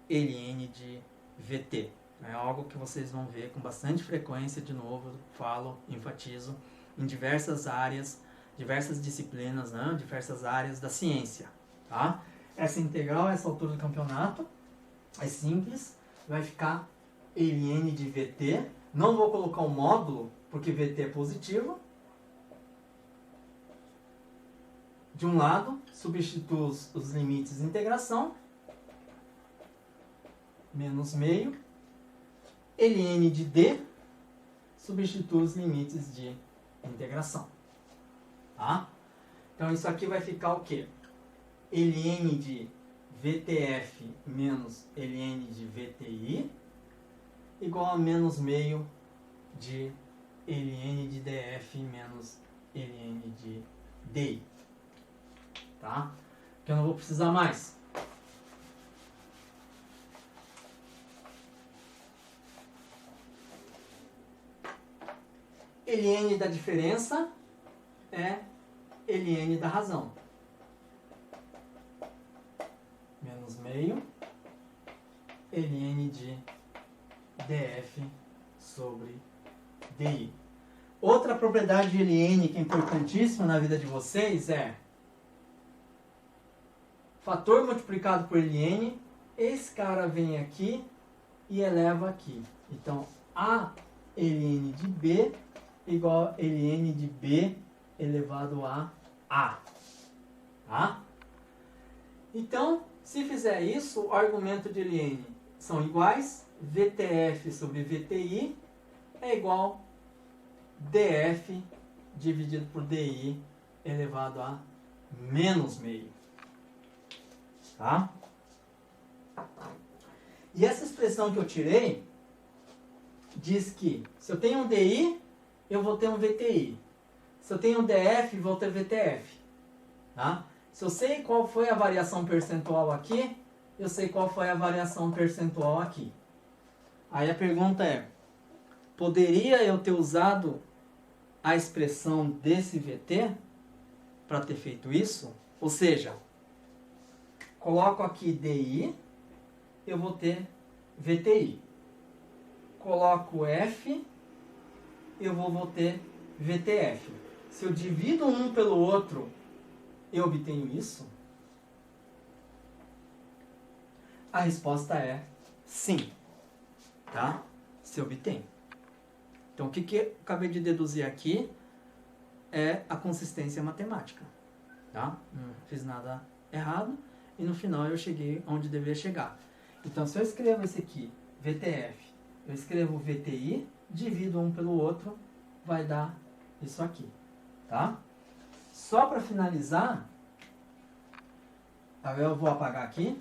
ln de vt. É algo que vocês vão ver com bastante frequência, de novo, falo, enfatizo, em diversas áreas, diversas disciplinas, né? Diversas áreas da ciência. Tá? Essa integral, essa altura do campeonato, é simples, vai ficar ln de vt. Não vou colocar um módulo, porque vt é positivo. De um lado, substituo os limites de integração, menos meio, ln de d, substituo os limites de integração. Tá? Então, isso aqui vai ficar o quê? ln de VTF menos ln de VTI igual a menos meio de ln de DF menos ln de DI. Tá? Que eu não vou precisar mais. ln da diferença é ln da razão. Menos meio ln de df sobre di. Outra propriedade de ln que é importantíssima na vida de vocês é fator multiplicado por ln, esse cara vem aqui e eleva aqui. Então, a ln de b igual a ln de b elevado a a. Tá? Então, se fizer isso, o argumento de ln são iguais, VTF sobre VTI é igual DF dividido por DI elevado a menos meio. Tá? E essa expressão que eu tirei diz que se eu tenho um DI, eu vou ter um VTI. Se eu tenho um DF, vou ter VTF. Tá? Se eu sei qual foi a variação percentual aqui, eu sei qual foi a variação percentual aqui. Aí a pergunta é, poderia eu ter usado a expressão desse VT para ter feito isso? Ou seja, coloco aqui DI, eu vou ter VTI. Coloco F, eu vou ter VTF. Se eu divido um pelo outro, eu obtenho isso? A resposta é sim. Tá? Se obtém. Então, o que eu acabei de deduzir aqui é a consistência matemática. Tá? Não fiz nada errado. E no final eu cheguei onde deveria chegar. Então, se eu escrevo esse aqui, VTF, eu escrevo VTI, divido um pelo outro, vai dar isso aqui. Tá? Só para finalizar, agora eu vou apagar aqui.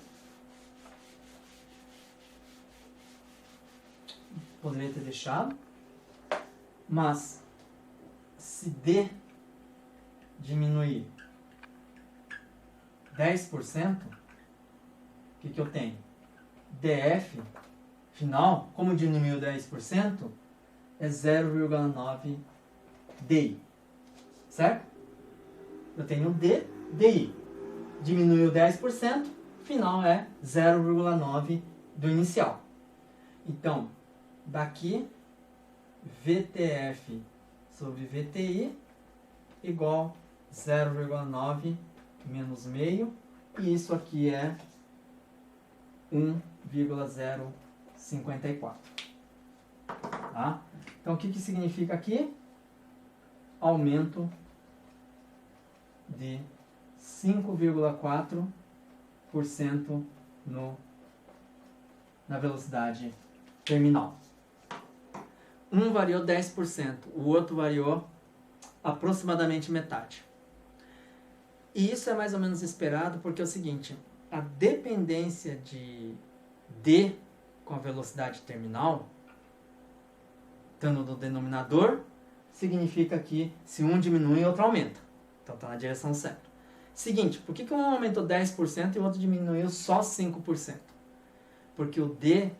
Poderia ter deixado. Mas, se D diminuir 10%, o que eu tenho? DF final, como diminuiu 10%, é 0,9 DI. Certo? Eu tenho D, DI. Diminuiu 10%, final é 0,9 do inicial. Então, daqui, VTF sobre VTI igual 0,9 menos meio, e isso aqui é 1,054. Tá? Então, o que significa aqui? Aumento de 5,4% na velocidade terminal. Um variou 10%, o outro variou aproximadamente metade. E isso é mais ou menos esperado porque é o seguinte, a dependência de D com a velocidade terminal, estando no denominador, significa que se um diminui, o outro aumenta. Então está na direção certa. Seguinte, por que um aumentou 10% e o outro diminuiu só 5%? Porque o D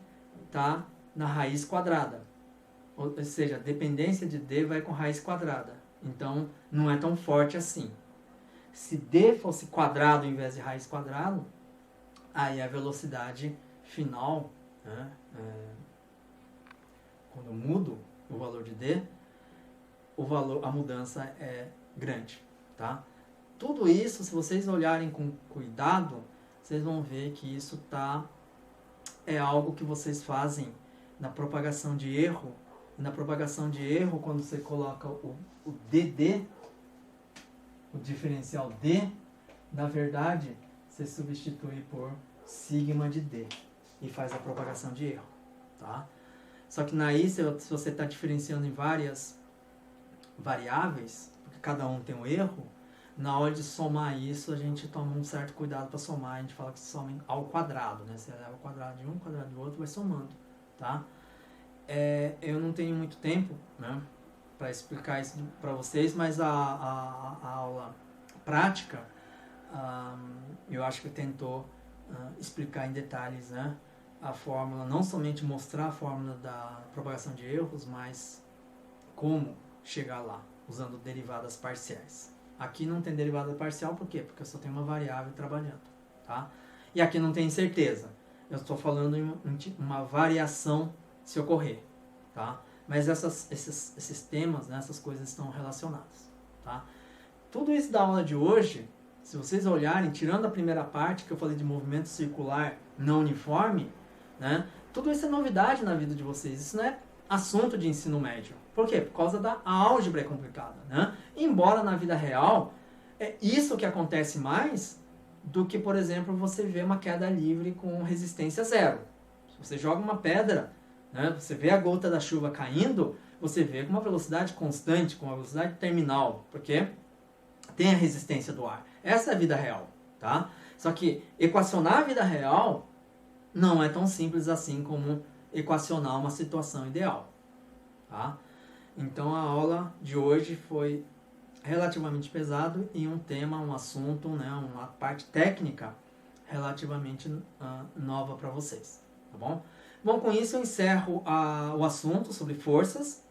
está na raiz quadrada. Ou seja, a dependência de D vai com raiz quadrada. Então, não é tão forte assim. Se D fosse quadrado em vez de raiz quadrada, aí a velocidade final, né, quando eu mudo o valor de D, a mudança é grande. Tá? Tudo isso, se vocês olharem com cuidado, vocês vão ver que isso é algo que vocês fazem na propagação de erro. E na propagação de erro, quando você coloca o DD, o diferencial D, na verdade, você substitui por sigma de D e faz a propagação de erro. Tá? Só que naí, se você está diferenciando em várias variáveis, porque cada um tem um erro, na hora de somar isso, a gente toma um certo cuidado para somar. A gente fala que se soma ao quadrado, né? Você leva o quadrado de um, o quadrado do outro, vai somando, tá? Eu não tenho muito tempo, né, para explicar isso para vocês, mas a aula prática, eu acho que tentou explicar em detalhes, né, a fórmula, não somente mostrar a fórmula da propagação de erros, mas como chegar lá, usando derivadas parciais. Aqui não tem derivada parcial, por quê? Porque eu só tenho uma variável trabalhando, tá? E aqui não tem certeza. Eu estou falando em uma variação se ocorrer, tá? Mas esses temas, né, essas coisas estão relacionadas, tá? Tudo isso da aula de hoje, se vocês olharem, tirando a primeira parte que eu falei de movimento circular não uniforme, né, tudo isso é novidade na vida de vocês. Isso não é assunto de ensino médio. Por quê? Por causa da álgebra é complicada, né? Embora na vida real, é isso que acontece mais do que, por exemplo, você vê uma queda livre com resistência zero. Se você joga uma pedra, né, você vê a gota da chuva caindo, você vê com uma velocidade constante, com uma velocidade terminal, porque tem a resistência do ar. Essa é a vida real, tá? Só que equacionar a vida real não é tão simples assim como equacionar uma situação ideal, tá? Então a aula de hoje foi relativamente pesado e um tema, um assunto, né, uma parte técnica relativamente nova para vocês, tá bom? Bom, com isso eu encerro o assunto sobre forças,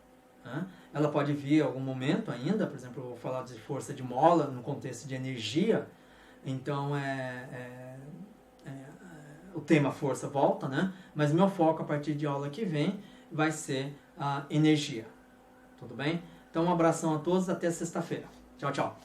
né? Ela pode vir em algum momento ainda, por exemplo, eu vou falar de força de mola no contexto de energia, então o tema força volta, né? Mas meu foco a partir de aula que vem vai ser a energia, tudo bem? Então um abração a todos, até sexta-feira. Tchau, tchau.